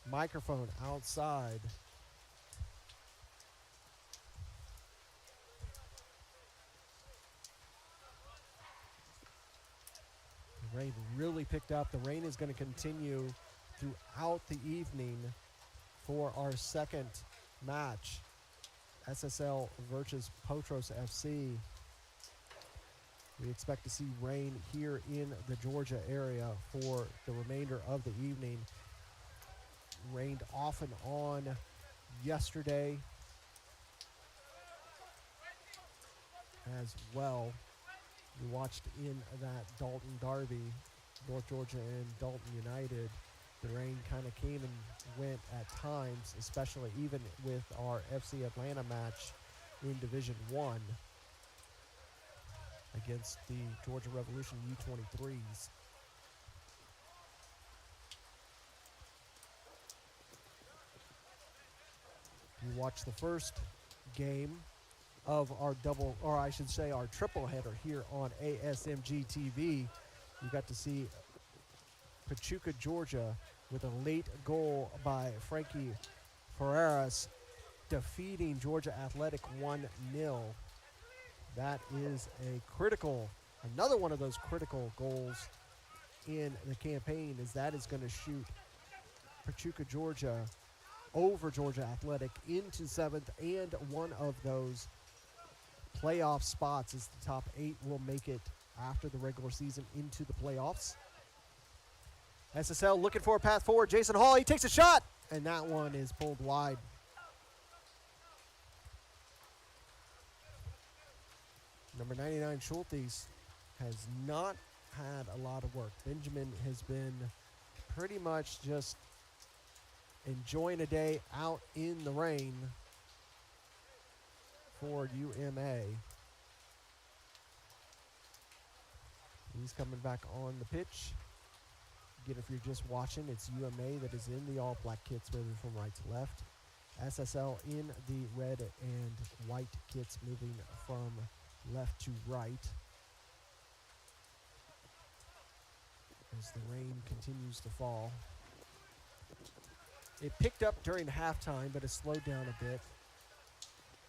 microphone outside. The rain really picked up. The rain is going to continue throughout the evening for our second match, SSL versus Potros FC. We expect to see rain here in the Georgia area for the remainder of the evening. Rained off and on yesterday as well. We watched in that Dalton derby, North Georgia and Dalton United. The rain kind of came and went at times, especially even with our FC Atlanta match in Division 1 against the Georgia Revolution U23s. You watch the first game of our double, or I should say our triple header here on ASMG TV. You got to see Pachuca, Georgia, with a late goal by Frankie Ferreras, defeating Georgia Athletic 1-0. That is a critical, another one of those critical goals in the campaign, as that is going to shoot Pachuca, Georgia over Georgia Athletic into 7th, and one of those playoff spots is the top 8 will make it after the regular season into the playoffs. SSL looking for a path forward. Jason Hall, he takes a shot, and that one is pulled wide. Number 99, Schultes, has not had a lot of work. Benjamin has been pretty much just enjoying a day out in the rain for UMA. He's coming back on the pitch. Again, if you're just watching, it's UMA that is in the all-black kits moving from right to left. SSL in the red and white kits moving from left to right. As the rain continues to fall. It picked up during halftime, but it slowed down a bit.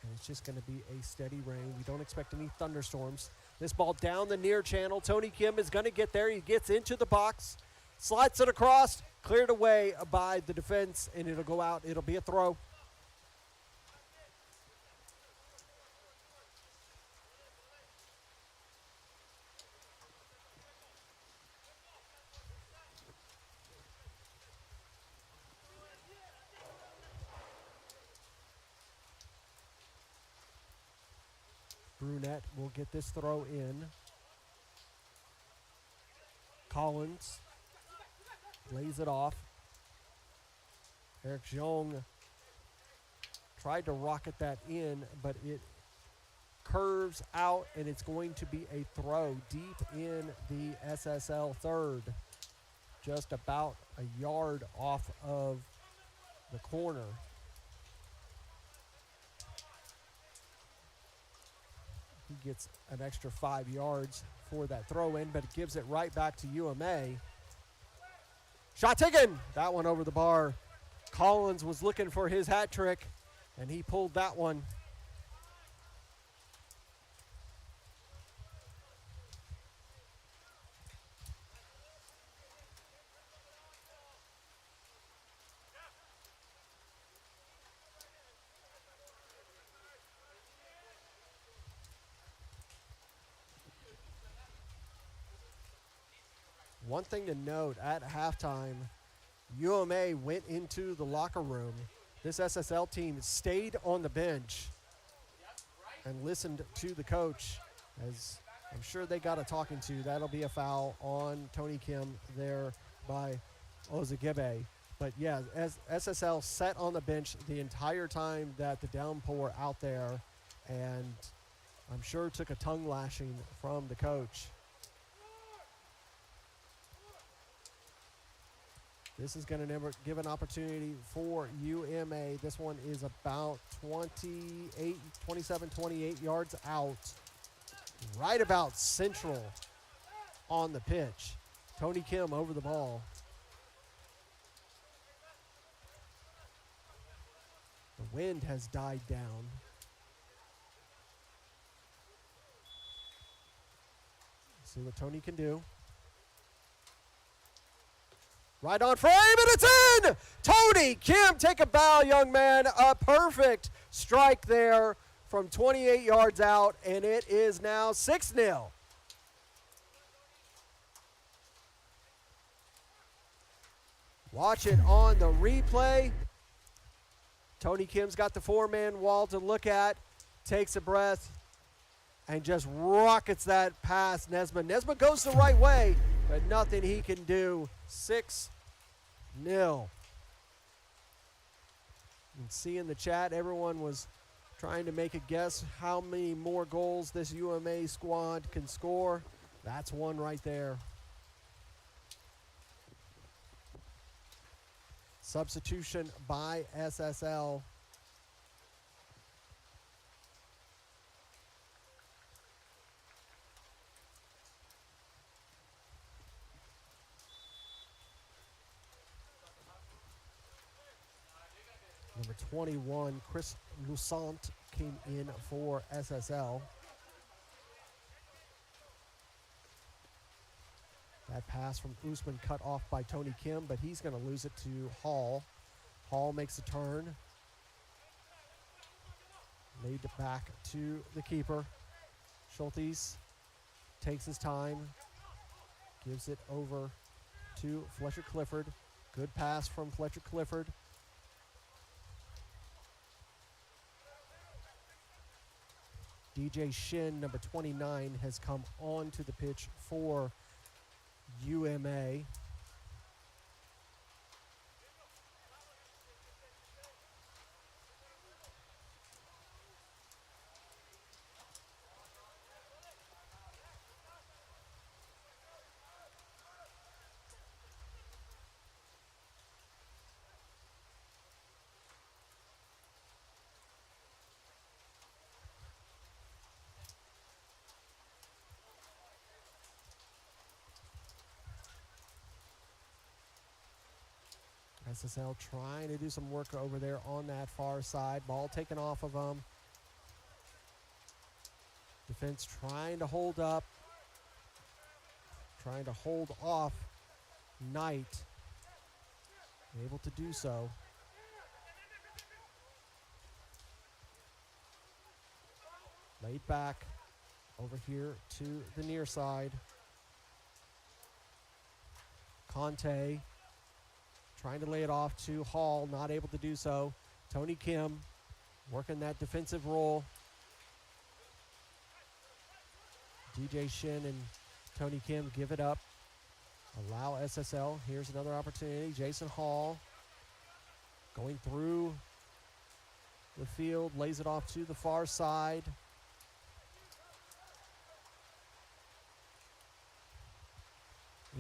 And it's just going to be a steady rain. We don't expect any thunderstorms. This ball down the near channel. Tony Kim is going to get there. He gets into the box, slides it across, cleared away by the defense, and it'll go out. It'll be a throw. Brunette will get this throw in. Collins lays it off. Eric Jong tried to rocket that in, but it curves out, and it's going to be a throw deep in the SSL third, just about a yard off of the corner. He gets an extra 5 yards for that throw in, but it gives it right back to UMA. Shot taken! That one over the bar. Collins was looking for his hat trick, and he pulled that one. One thing to note, at halftime, UMA went into the locker room. This SSL team stayed on the bench and listened to the coach, as I'm sure they got a talking to. That'll be a foul on Tony Kim there by Ozagibe. But yeah, as SSL sat on the bench the entire time that the downpour out there, and I'm sure took a tongue lashing from the coach. This is going to give an opportunity for UMA. This one is about 27, 28 yards out, right about central on the pitch. Tony Kim over the ball. The wind has died down. See what Tony can do. Right on frame, and it's in! Tony Kim, take a bow, young man. A perfect strike there from 28 yards out, and it is now 6-0. Watch it on the replay. Tony Kim's got the four-man wall to look at, takes a breath, and just rockets that past Nesma. Nesma goes the right way, but nothing he can do. 6-0. You can see in the chat, everyone was trying to make a guess how many more goals this UMA squad can score. That's one right there. Substitution by SSL. Number 21, Chris Lusant, came in for SSL. That pass from Usman cut off by Tony Kim, but he's going to lose it to Hall. Hall makes a turn. Laid it back to the keeper. Schultes takes his time. Gives it over to Fletcher Clifford. Good pass from Fletcher Clifford. DJ Shin, number 29, has come onto the pitch for UMA. SSL trying to do some work over there on that far side. Ball taken off of them. Defense trying to hold up. Trying to hold off Knight. Able to do so. Laid back over here to the near side. Conte trying to lay it off to Hall, not able to do so. Tony Kim working that defensive role. DJ Shin and Tony Kim give it up. Allow SSL. Here's another opportunity. Jason Hall going through the field, lays it off to the far side.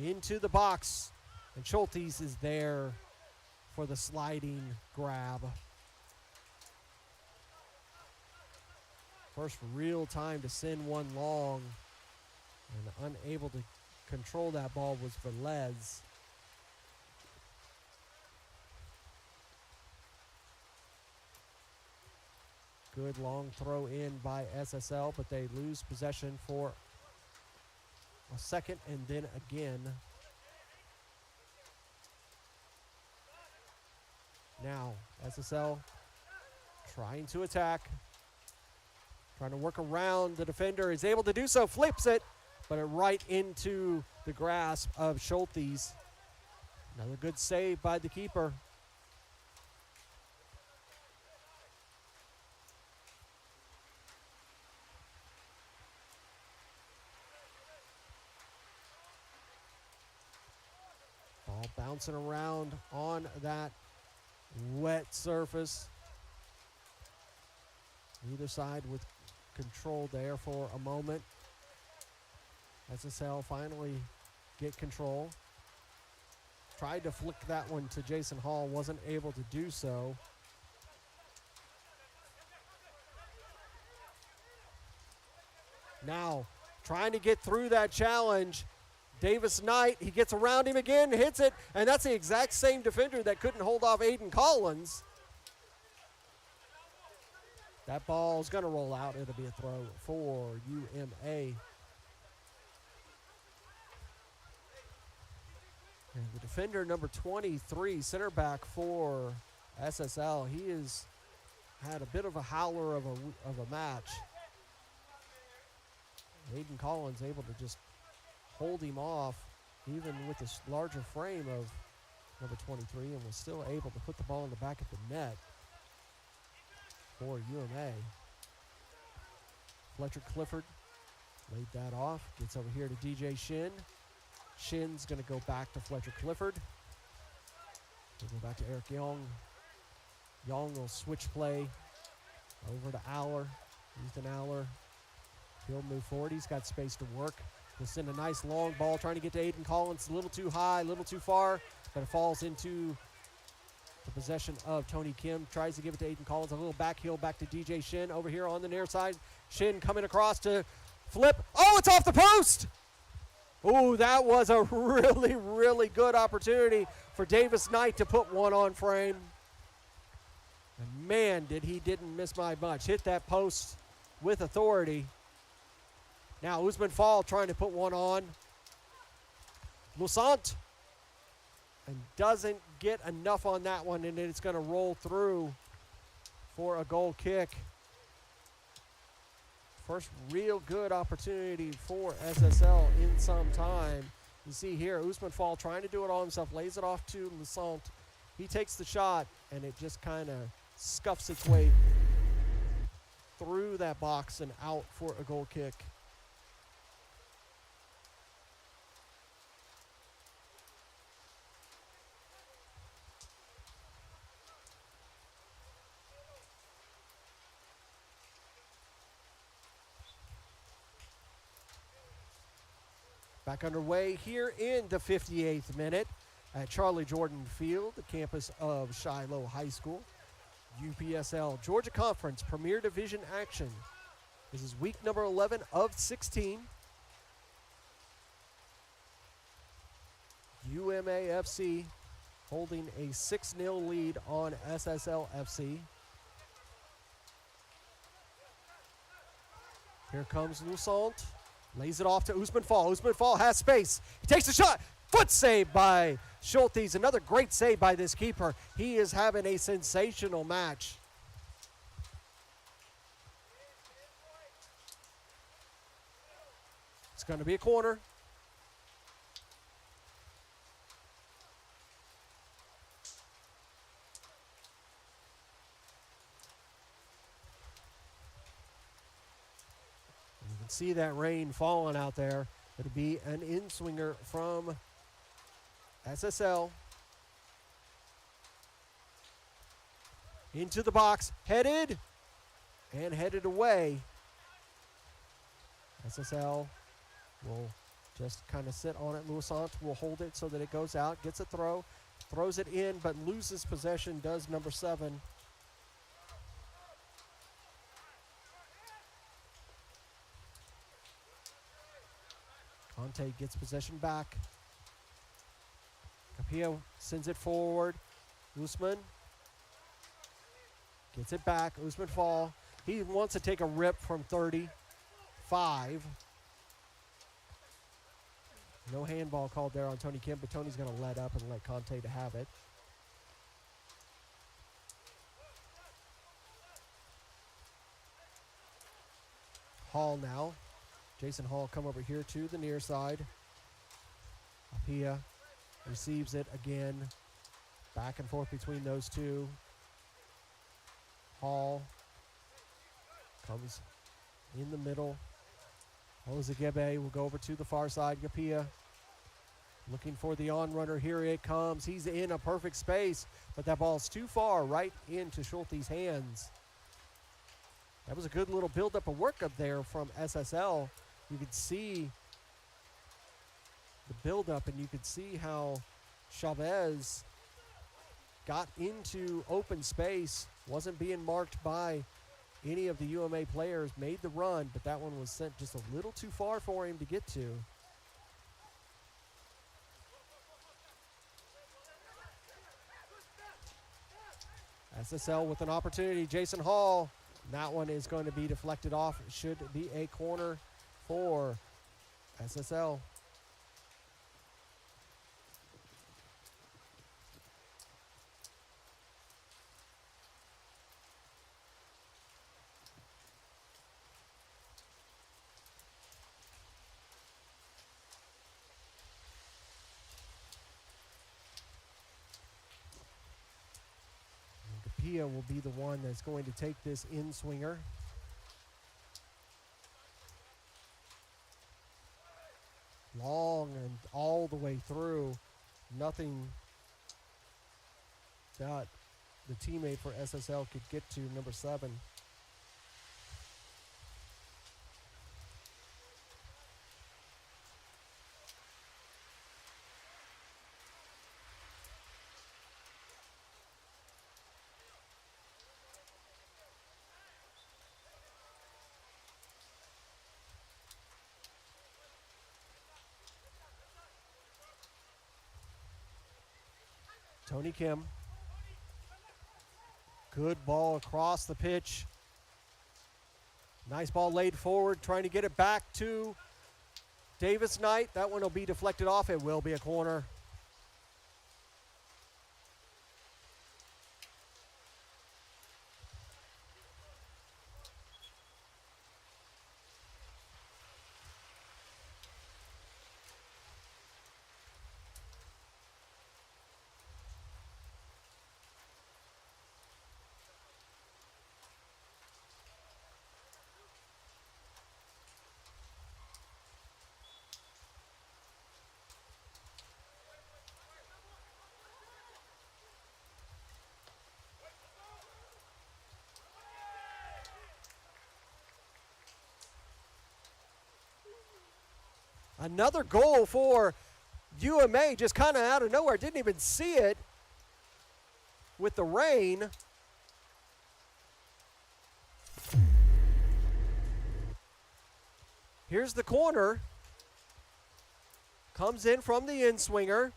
Into the box, and Schultes is there for the sliding grab. First real time to send one long, and unable to control that ball was Velez. Good long throw in by SSL, but they lose possession for a second and then again. Now, SSL trying to attack, trying to work around the defender, is able to do so, flips it, but it right into the grasp of Schultes. Another good save by the keeper. Ball bouncing around on that wet surface. Either side with control there for a moment. SSL finally get control. Tried to flick that one to Jason Hall, wasn't able to do so. Now, trying to get through that challenge. Davis Knight, he gets around him again, hits it, and that's the exact same defender that couldn't hold off Aiden Collins. That ball's gonna roll out. It'll be a throw for UMA. And the defender, number 23, center back for SSL, he has had a bit of a howler of a match. Aiden Collins able to just hold him off, even with this larger frame of number 23, and was still able to put the ball in the back of the net for UMA. Fletcher Clifford laid that off, gets over here to DJ Shin. Shin's going to go back to Fletcher Clifford. We'll go back to Eric Young. Young will switch play over to Aller. Ethan Aller. He'll move forward. He's got space to work. He'll send a nice long ball trying to get to Aiden Collins. A little too high, a little too far, but it falls into the possession of Tony Kim. Tries to give it to Aiden Collins. A little back heel back to DJ Shin over here on the near side. Shin coming across to flip. Oh, it's off the post! Oh, that was a really, really good opportunity for Davis Knight to put one on frame. And man, didn't miss by much. Hit that post with authority. Now Usman Fall trying to put one on. Lusant. And doesn't get enough on that one, and it's going to roll through for a goal kick. First real good opportunity for SSL in some time. You see here, Usman Fall trying to do it all himself, lays it off to Lusant. He takes the shot, and it just kind of scuffs its way through that box and out for a goal kick. Back underway here in the 58th minute at Charlie Jordan Field, the campus of Shiloh High School. UPSL Georgia Conference Premier Division action. This is week number 11 of 16. UMA FC holding a 6-0 lead on SSL FC. Here comes Lusant. Lays it off to Usman Fall. Usman Fall has space. He takes the shot. Foot save by Schultes. Another great save by this keeper. He is having a sensational match. It's going to be a corner. see that rain falling out there. It'll be an in-swinger from SSL. Into the box, headed away. SSL will just kind of sit on it. Louisant will hold it so that it goes out, gets a throw, throws it in, but loses possession, does number 7. Conte gets possession back. Capillo sends it forward. Usman gets it back. Usman Fall. He wants to take a rip from 35. No handball called there on Tony Kim, but Tony's going to let up and let Conte to have it. Hall now. Jason Hall come over here to the near side. Apia receives it again. Back and forth between those two. Hall comes in the middle. Ozagebe will go over to the far side. Gapia looking for the on-runner. Here it comes. He's in a perfect space, but that ball's too far right into Schulte's hands. That was a good little build-up of work up there from SSL. You could see the build-up, and you could see how Chavez got into open space, wasn't being marked by any of the UMA players, made the run, but that one was sent just a little too far for him to get to. SSL with an opportunity. Jason Hall. That one is going to be deflected off. It should be a corner for SSL. Pia will be the one that's going to take this in-swinger. Long and all the way through. Nothing that the teammate for SSL could get to, number 7. Tony Kim. Good ball across the pitch. Nice ball laid forward, trying to get it back to Davis Knight. That one will be deflected off. It will be a corner. Another goal for UMA, just kind of out of nowhere. Didn't even see it with the rain. Here's the corner. Comes in from the in-swinger.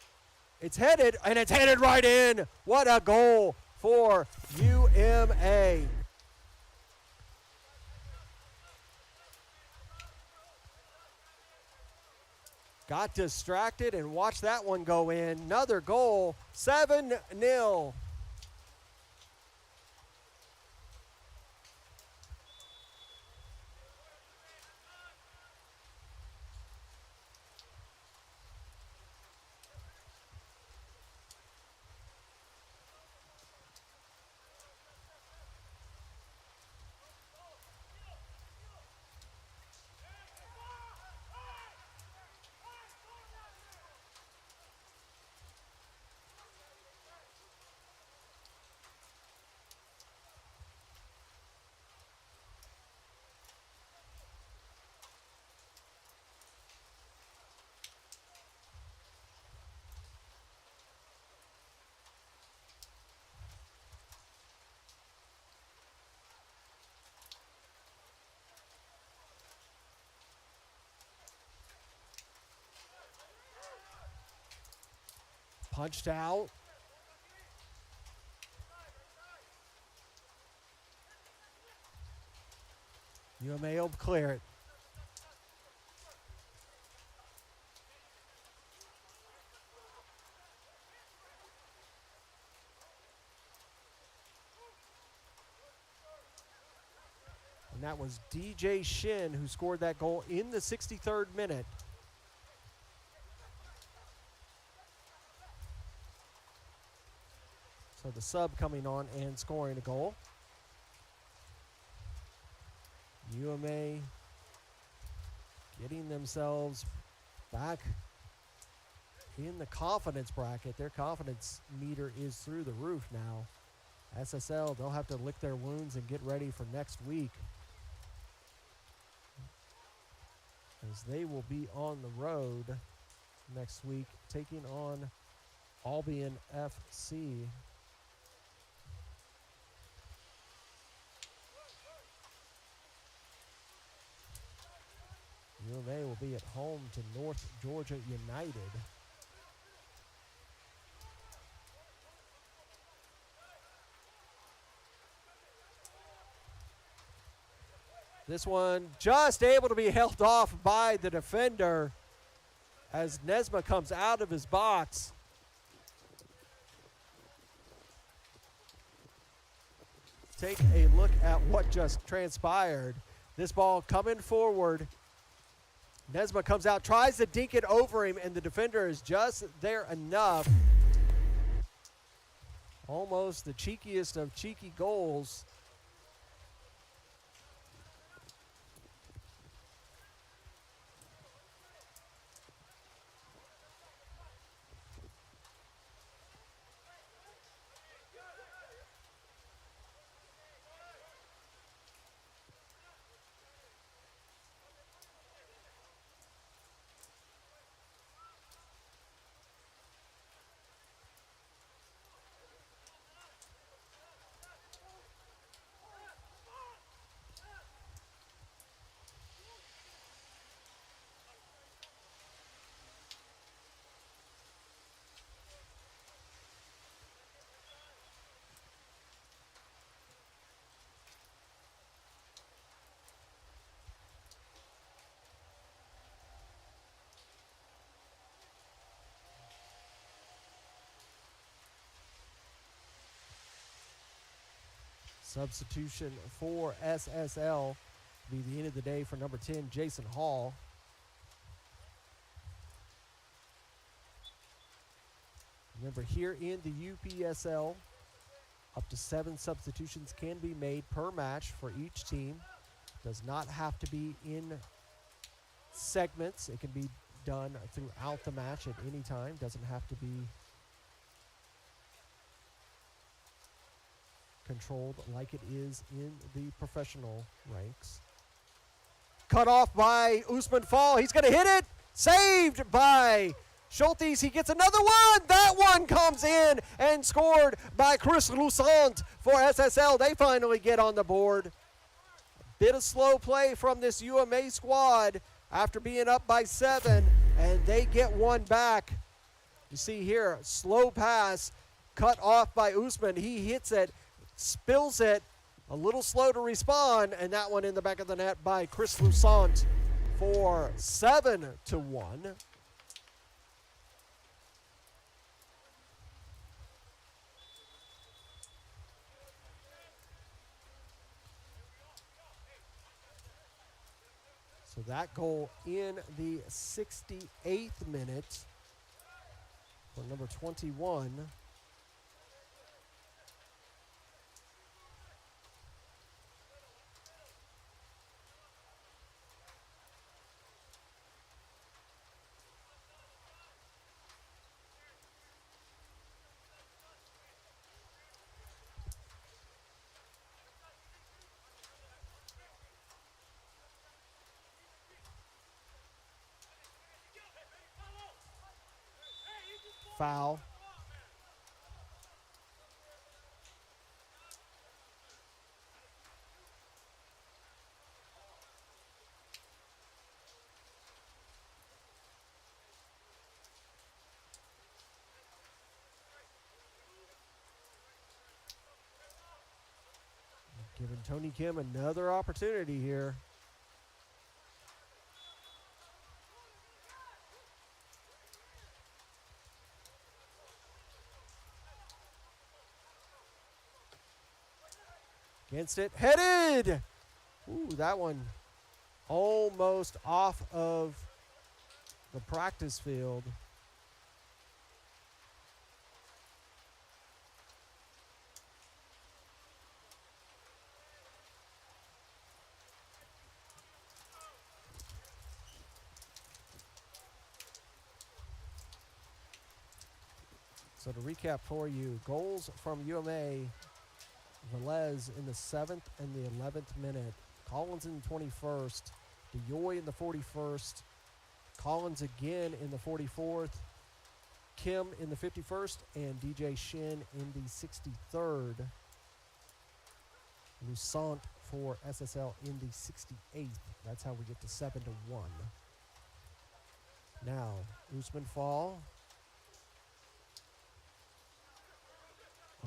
It's headed, and it's headed right in. What a goal for UMA. Got distracted and watched that one go in. Another goal, 7-0. Punched out. UMA will clear it. And that was DJ Shin who scored that goal in the 63rd minute. So the sub coming on and scoring a goal. UMA getting themselves back in the confidence bracket. Their confidence meter is through the roof now. SSL, they'll have to lick their wounds and get ready for next week, as they will be on the road next week taking on Albion FC. UMA will be at home to North Georgia United. This one just able to be held off by the defender as Nesma comes out of his box. Take a look at what just transpired. This ball coming forward. Nesma comes out, tries to dink it over him, and the defender is just there enough. Almost the cheekiest of cheeky goals. Substitution for SSL be the end of the day for number 10, Jason Hall. Remember, here in the UPSL, up to 7 substitutions can be made per match for each team. Does not have to be in segments. It can be done throughout the match at any time. Doesn't have to be controlled like it is in the professional ranks. Cut off by Usman Fall. He's going to hit it. Saved by Schultes. He gets another one. That one comes in and scored by Chris Lusant for SSL. They finally get on the board. Bit of slow play from this UMA squad after being up by 7, and they get one back. You see here, slow pass cut off by Usman. He hits it, spills it, a little slow to respond, and that one in the back of the net by Chris Lusant for 7-1. So that goal in the 68th minute for number 21. Foul. Giving Tony Kim another opportunity here. Against it, headed! Ooh, that one almost off of the practice field. So to recap for you, goals from UMA, Velez in the 7th and the 11th minute, Collins in the 21st, DeYoy in the 41st, Collins again in the 44th, Kim in the 51st, and DJ Shin in the 63rd. Lusant for SSL in the 68th. That's how we get to 7-1. Now, Usman Fall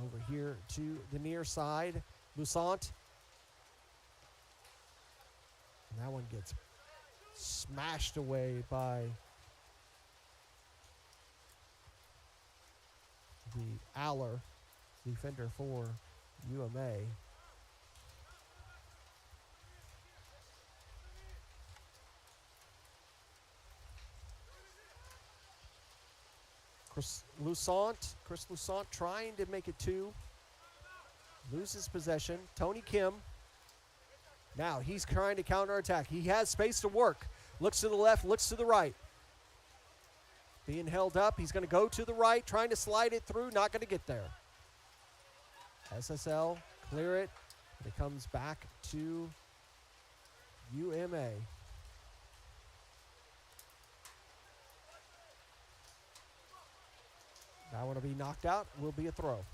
over here to the near side. Lusant. And that one gets smashed away by the Aller, defender for UMA. Chris Lusant trying to make it 2. Loses possession. Tony Kim. Now he's trying to counterattack. He has space to work. Looks to the left, looks to the right. Being held up. He's going to go to the right, trying to slide it through. Not going to get there. SSL, clear it. It comes back to UMA. That one will be knocked out, will be a throw.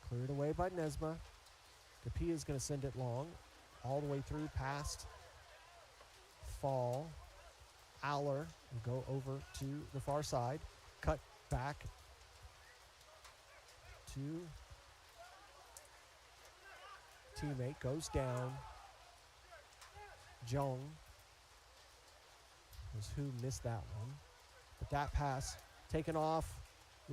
Cleared away by Nesma. Capilla is going to send it long, all the way through past Fall. Aller will go over to the far side. Cut back to teammate. Goes down. Jong was who missed that one. But that pass taken off.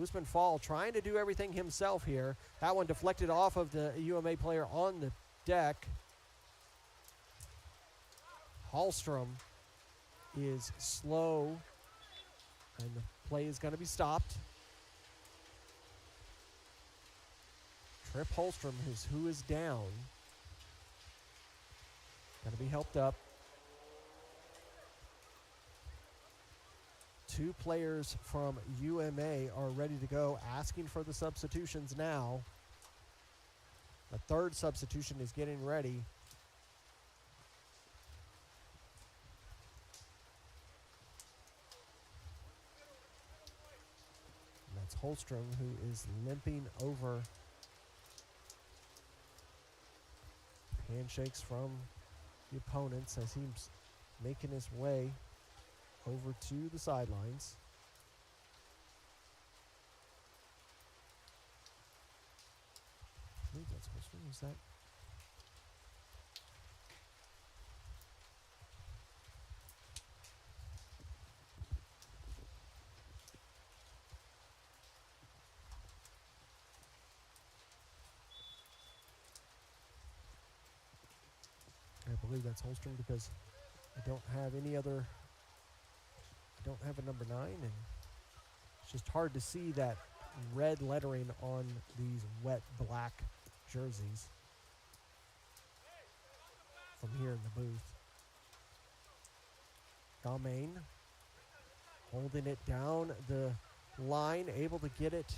Usman Fall trying to do everything himself here. That one deflected off of the UMA player on the deck. Hallstrom is slow, and the play is going to be stopped. Trip Hallstrom is who is down. Going to be helped up. 2 players from UMA are ready to go, asking for the substitutions now. A 3rd substitution is getting ready. And that's Holstrom, who is limping over. Handshakes from the opponents as he's making his way over to the sidelines. I believe that's Holstrom. Is that? I believe that's Holstrom because I don't have any other. Don't have a number 9, and it's just hard to see that red lettering on these wet black jerseys from here in the booth. Galmain holding it down the line, able to get it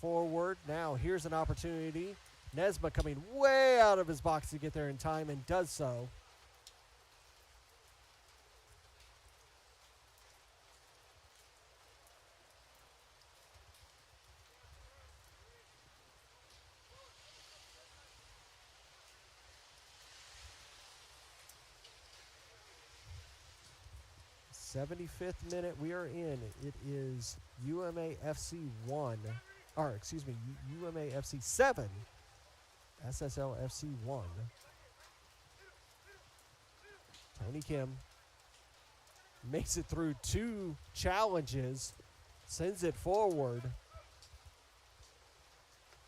forward. Now here's an opportunity. Nesma coming way out of his box to get there in time and does so. '75th minute we are in. It is UMA FC 1, or excuse me, UMA FC 7, SSL FC 1. Tony Kim makes it through 2 challenges, sends it forward.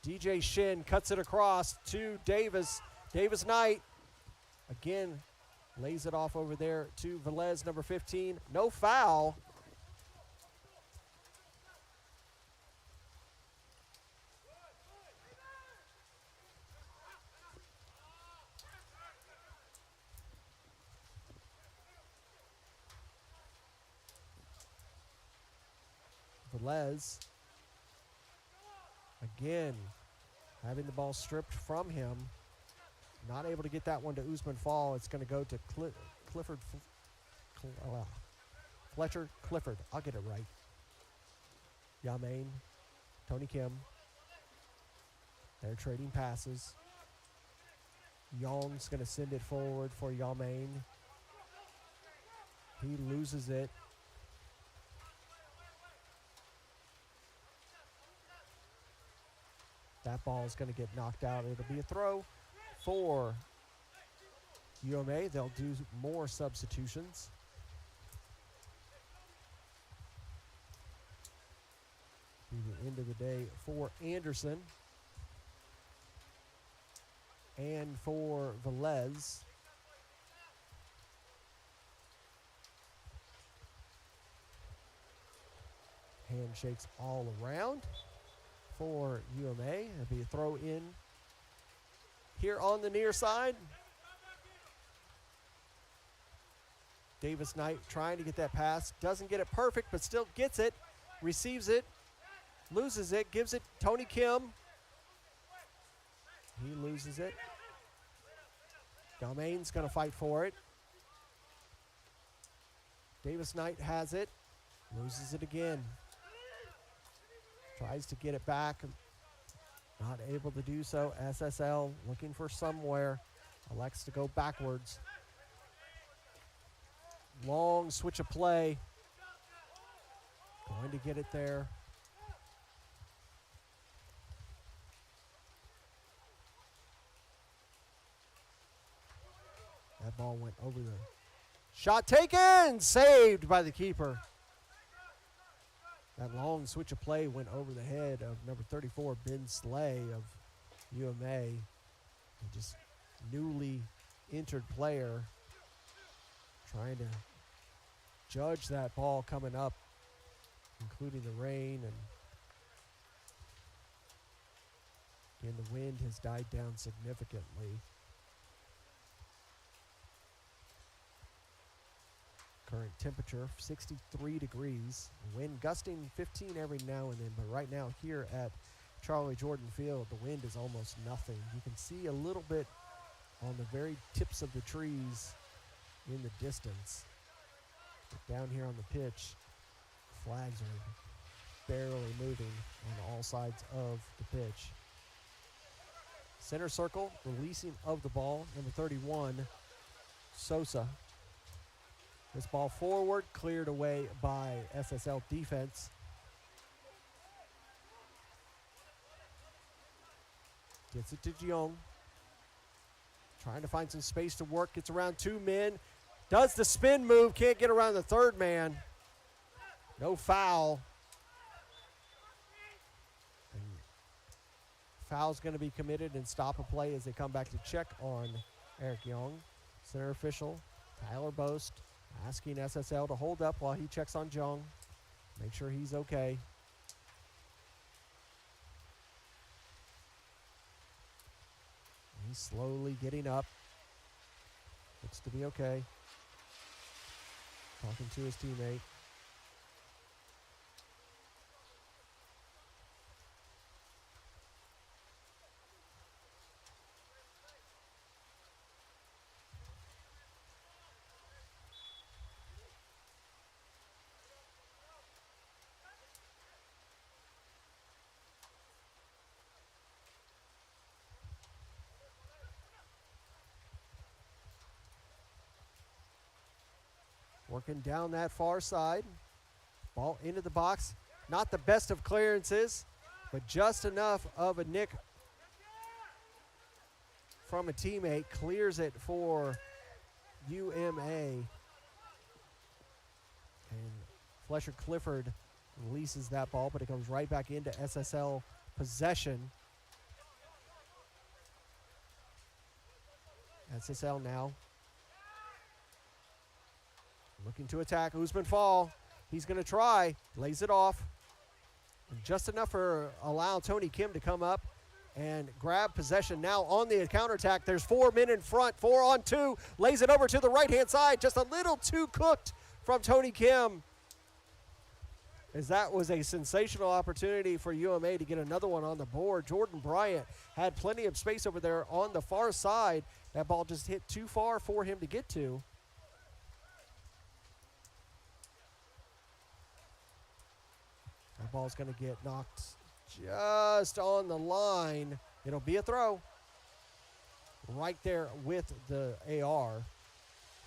DJ Shin cuts it across to Davis. Davis Knight again lays it off over there to Velez, number 15. No foul. Velez again having the ball stripped from him. Not able to get that one to Usman Fall. It's going to go to Fletcher Clifford. I'll get it right. Yamain, Tony Kim. They're trading passes. Young's going to send it forward for Yamain. He loses it. That ball is going to get knocked out. It'll be a throw for UMA. They'll do more substitutions. Be the end of the day for Anderson and for Velez. Handshakes all around for UMA. It'll be a throw in here on the near side. Davis Knight trying to get that pass. Doesn't get it perfect, but still gets it. Receives it. Loses it. Gives it Tony Kim. He loses it. Dalmain's going to fight for it. Davis Knight has it. Loses it again. Tries to get it back. Not able to do so. SSL looking for somewhere. Elects to go backwards. Long switch of play. Going to get it there. That ball went over the shot taken. Saved by the keeper. That long switch of play went over the head of number 34, Ben Slay of UMA. Just newly entered player trying to judge that ball coming up, including the rain. And again, the wind has died down significantly. Current temperature, 63 degrees. Wind gusting 15 every now and then, but right now here at Charlie Jordan Field, the wind is almost nothing. You can see a little bit on the very tips of the trees in the distance. But down here on the pitch, flags are barely moving on all sides of the pitch. Center circle, releasing of the ball, number 31, Sosa. This ball forward, cleared away by SSL defense. Gets it to Jeong. Trying to find some space to work. Gets around 2 men. Does the spin move. Can't get around the 3rd man. No foul. And foul's going to be committed and stop a play as they come back to check on Eric Young. Center official, Tyler Boast, asking SSL to hold up while he checks on Jung. Make sure he's okay. He's slowly getting up. Looks to be okay. Talking to his teammate. Working down that far side. Ball into the box. Not the best of clearances, but just enough of a nick from a teammate. Clears it for UMA. And Fletcher Clifford releases that ball, but it comes right back into SSL possession. SSL now looking to attack. Usman Fall. He's going to try. Lays it off. Just enough for allow Tony Kim to come up and grab possession. Now on the counterattack. There's 4 men in front. 4-on-2. Lays it over to the right-hand side. Just a little too cooked from Tony Kim, as that was a sensational opportunity for UMA to get another one on the board. Jordan Bryant had plenty of space over there on the far side. That ball just hit too far for him to get to. That ball's going to get knocked just on the line. It'll be a throw. Right there with the AR.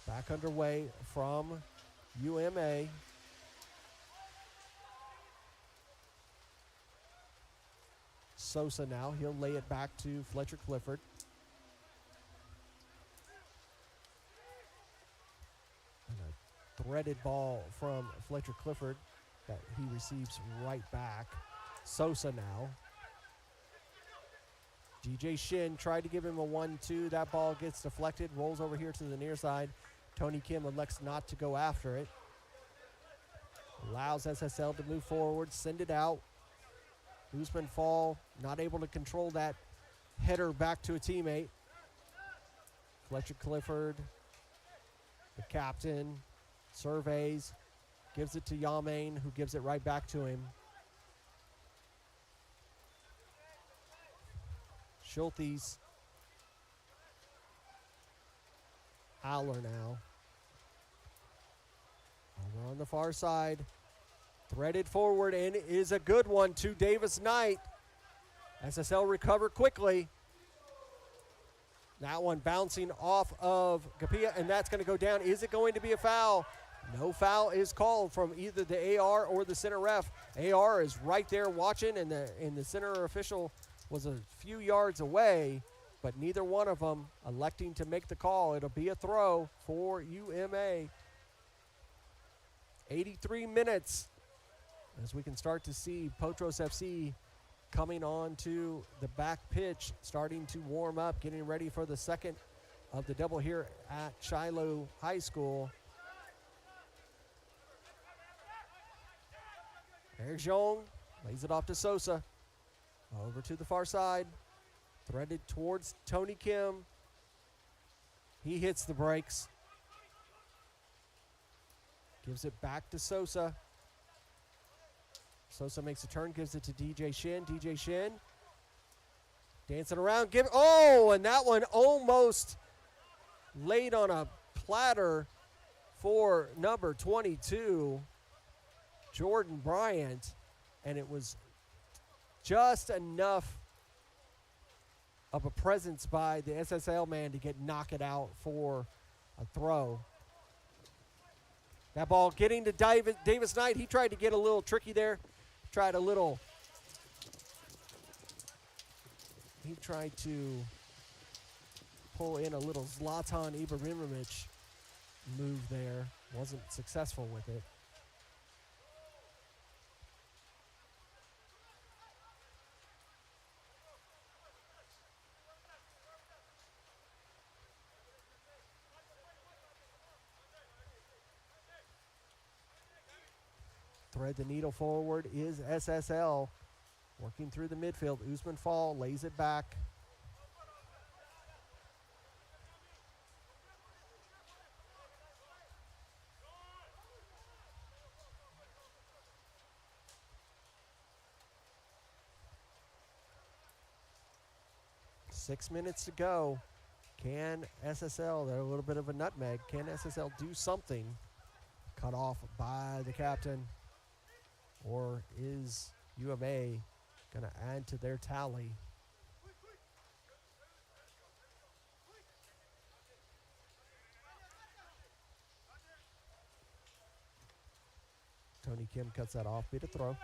Back underway from UMA. Sosa now. He'll lay it back to Fletcher Clifford. And a threaded ball from Fletcher Clifford that he receives right back. Sosa now. DJ Shin tried to give him a 1-2. That ball gets deflected, rolls over here to the near side. Tony Kim elects not to go after it. Allows SSL to move forward, send it out. Usman Fall not able to control that header back to a teammate. Fletcher Clifford, the captain, surveys, gives it to Yamain, who gives it right back to him. Schultes. Howler now. Over on the far side. Threaded forward, and is a good one to Davis Knight. SSL recover quickly. That one bouncing off of Capilla, and that's going to go down. Is it going to be a foul? No foul is called from either the AR or the center ref. AR is right there watching, and the center official was a few yards away, but neither one of them electing to make the call. It'll be a throw for UMA. 83 minutes as we can start to see Potros FC coming on to the back pitch, starting to warm up, getting ready for the second of the double here at Shiloh High School. There's Young, lays it off to Sosa. Over to the far side, threaded towards Tony Kim. He hits the brakes. Gives it back to Sosa. Sosa makes a turn, gives it to DJ Shin. DJ Shin dancing around. And that one almost laid on a platter for number 22, Jordan Bryant. And it was just enough of a presence by the SSL man to knock it out for a throw. That ball getting to Davis Knight. He tried to get a little tricky there. He tried to pull in a little Zlatan Ibrahimovic move there. Wasn't successful with it. Thread the needle forward is SSL. Working through the midfield. Usman Fall lays it back. Six minutes to go. Can SSL, they're a little bit of a nutmeg. Can SSL do something? Cut off by the captain. Or is U of A going to add to their tally? Tony Kim cuts that off. Be to throw.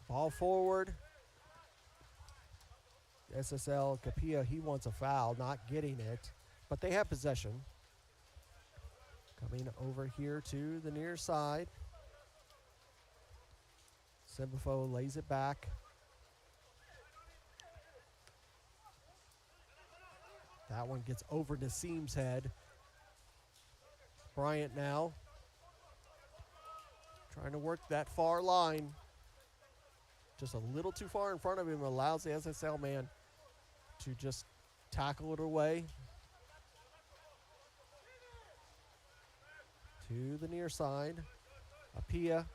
Ball forward. SSL Capilla, he wants a foul, not getting it, but they have possession. Coming over here to the near side. Simbafo lays it back. That one gets over Nassim's head. Bryant now trying to work that far line. Just a little too far in front of him, allows the SSL man to just tackle it away. To the near side. Apia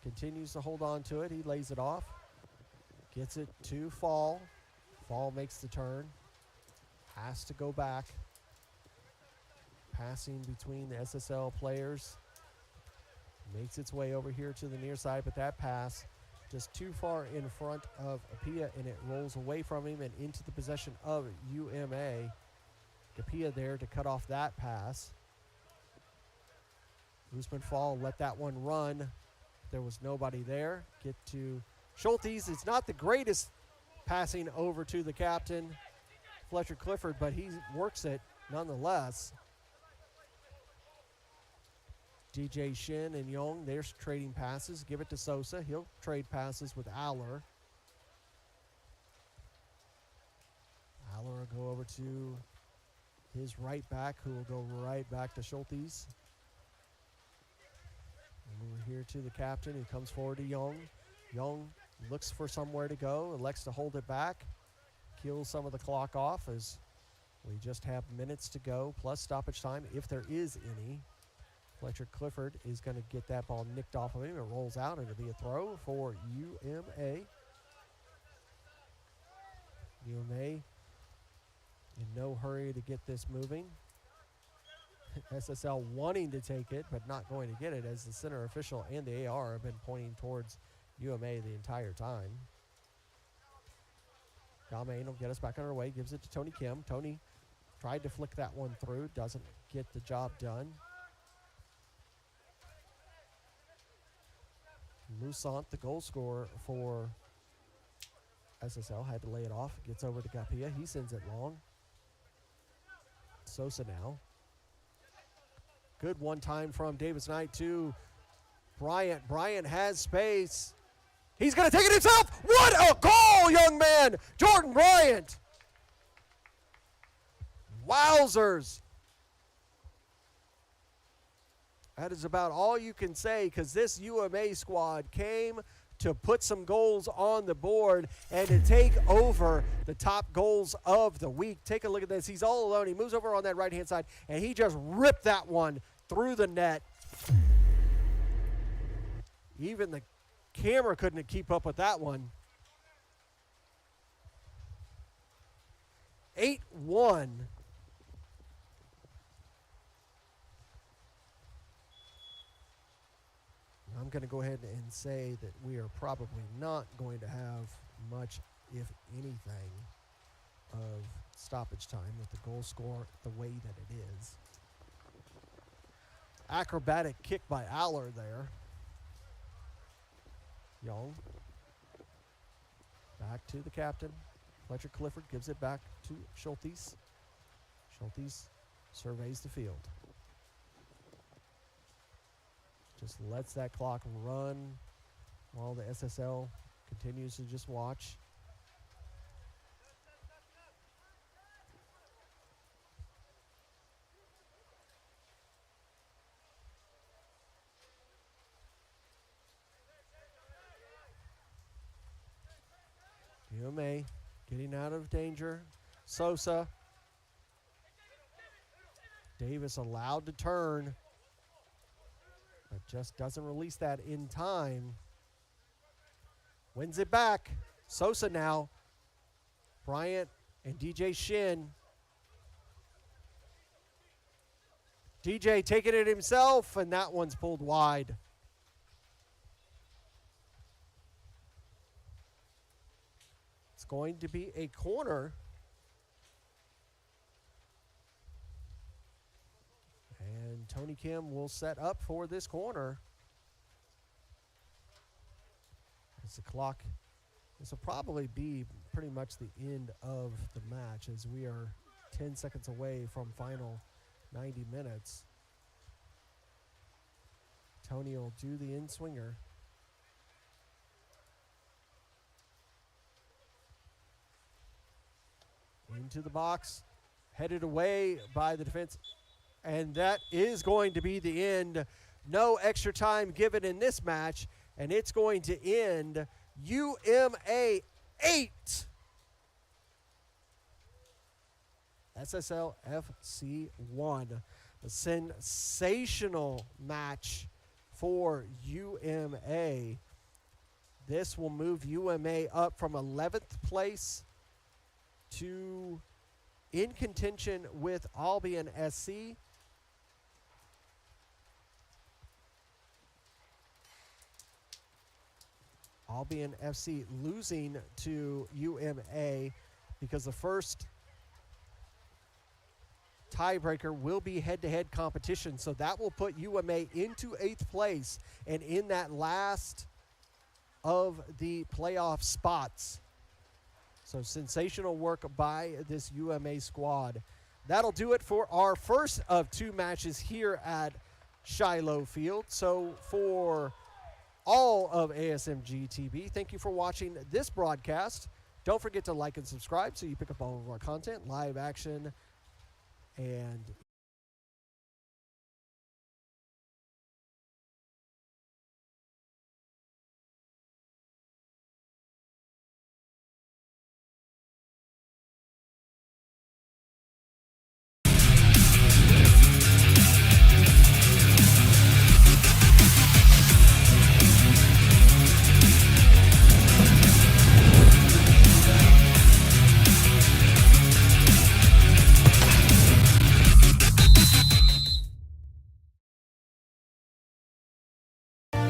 continues to hold on to it. He lays it off. Gets it to Fall. Fall makes the turn. Has to go back. Passing between the SSL players. Makes its way over here to the near side, but that pass just too far in front of Apia, and it rolls away from him and into the possession of UMA. Apia there to cut off that pass. Usman Fall let that one run. There was nobody there. Get to Schultes. It's not the greatest passing over to the captain, Fletcher Clifford, but he works it nonetheless. DJ Shin and Young, they're trading passes. Give it to Sosa. He'll trade passes with Aller. Aller will go over to his right back, who will go right back to Schultes. Over here to the captain, who comes forward to Young. Young looks for somewhere to go, elects to hold it back. Kills some of the clock off as we just have minutes to go, plus stoppage time, if there is any. Fletcher Clifford is going to get that ball nicked off of him. It rolls out, and it'll be a throw for UMA. UMA in no hurry to get this moving. SSL wanting to take it, but not going to get it, as the center official and the AR have been pointing towards UMA the entire time. Galmain will get us back on our way, gives it to Tony Kim. Tony tried to flick that one through, doesn't get the job done. Lusant, the goal scorer for SSL, had to lay it off. Gets over to Capilla. He sends it long. Sosa now. Good one time from Davis Knight to Bryant. Bryant has space. He's going to take it himself. What a goal, young man. Jordan Bryant. Wowzers. That is about all you can say, because this UMA squad came to put some goals on the board and to take over the top goals of the week. Take a look at this. He's all alone. He moves over on that right-hand side, and he just ripped that one through the net. Even the camera couldn't keep up with that one. 8-1. I'm going to go ahead and say that we are probably not going to have much, if anything, of stoppage time with the goal score the way that it is. Acrobatic kick by Aller there. Young. Back to the captain. Fletcher Clifford gives it back to Schultes. Schultes surveys the field. Just lets that clock run while the SSL continues to just watch. UMA getting out of danger. Sosa. Davis allowed to turn, but just doesn't release that in time. Wins it back. Sosa now. Bryant and DJ Shin. DJ taking it himself, and that one's pulled wide. It's going to be a corner. And Tony Kim will set up for this corner. As the clock, this will probably be pretty much the end of the match, as we are 10 seconds away from final 90 minutes. Tony will do the in-swinger. Into the box, headed away by the defense, and that is going to be the end. No extra time given in this match, and it's going to end UMA 8, SSL FC 1. A sensational match for UMA. This will move UMA up from 11th place to in contention with Albion SC. Albion FC losing to UMA because the first tiebreaker will be head-to-head competition. So that will put UMA into 8th place and in that last of the playoff spots. So sensational work by this UMA squad. That'll do it for our first of 2 matches here at Shiloh Field. So for all of ASMG TV, thank you for watching this broadcast. Don't forget to like and subscribe so you pick up all of our content, live action, and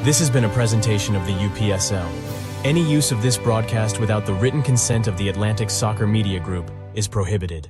This has been a presentation of the UPSL. Any use of this broadcast without the written consent of the Atlantic Soccer Media Group is prohibited.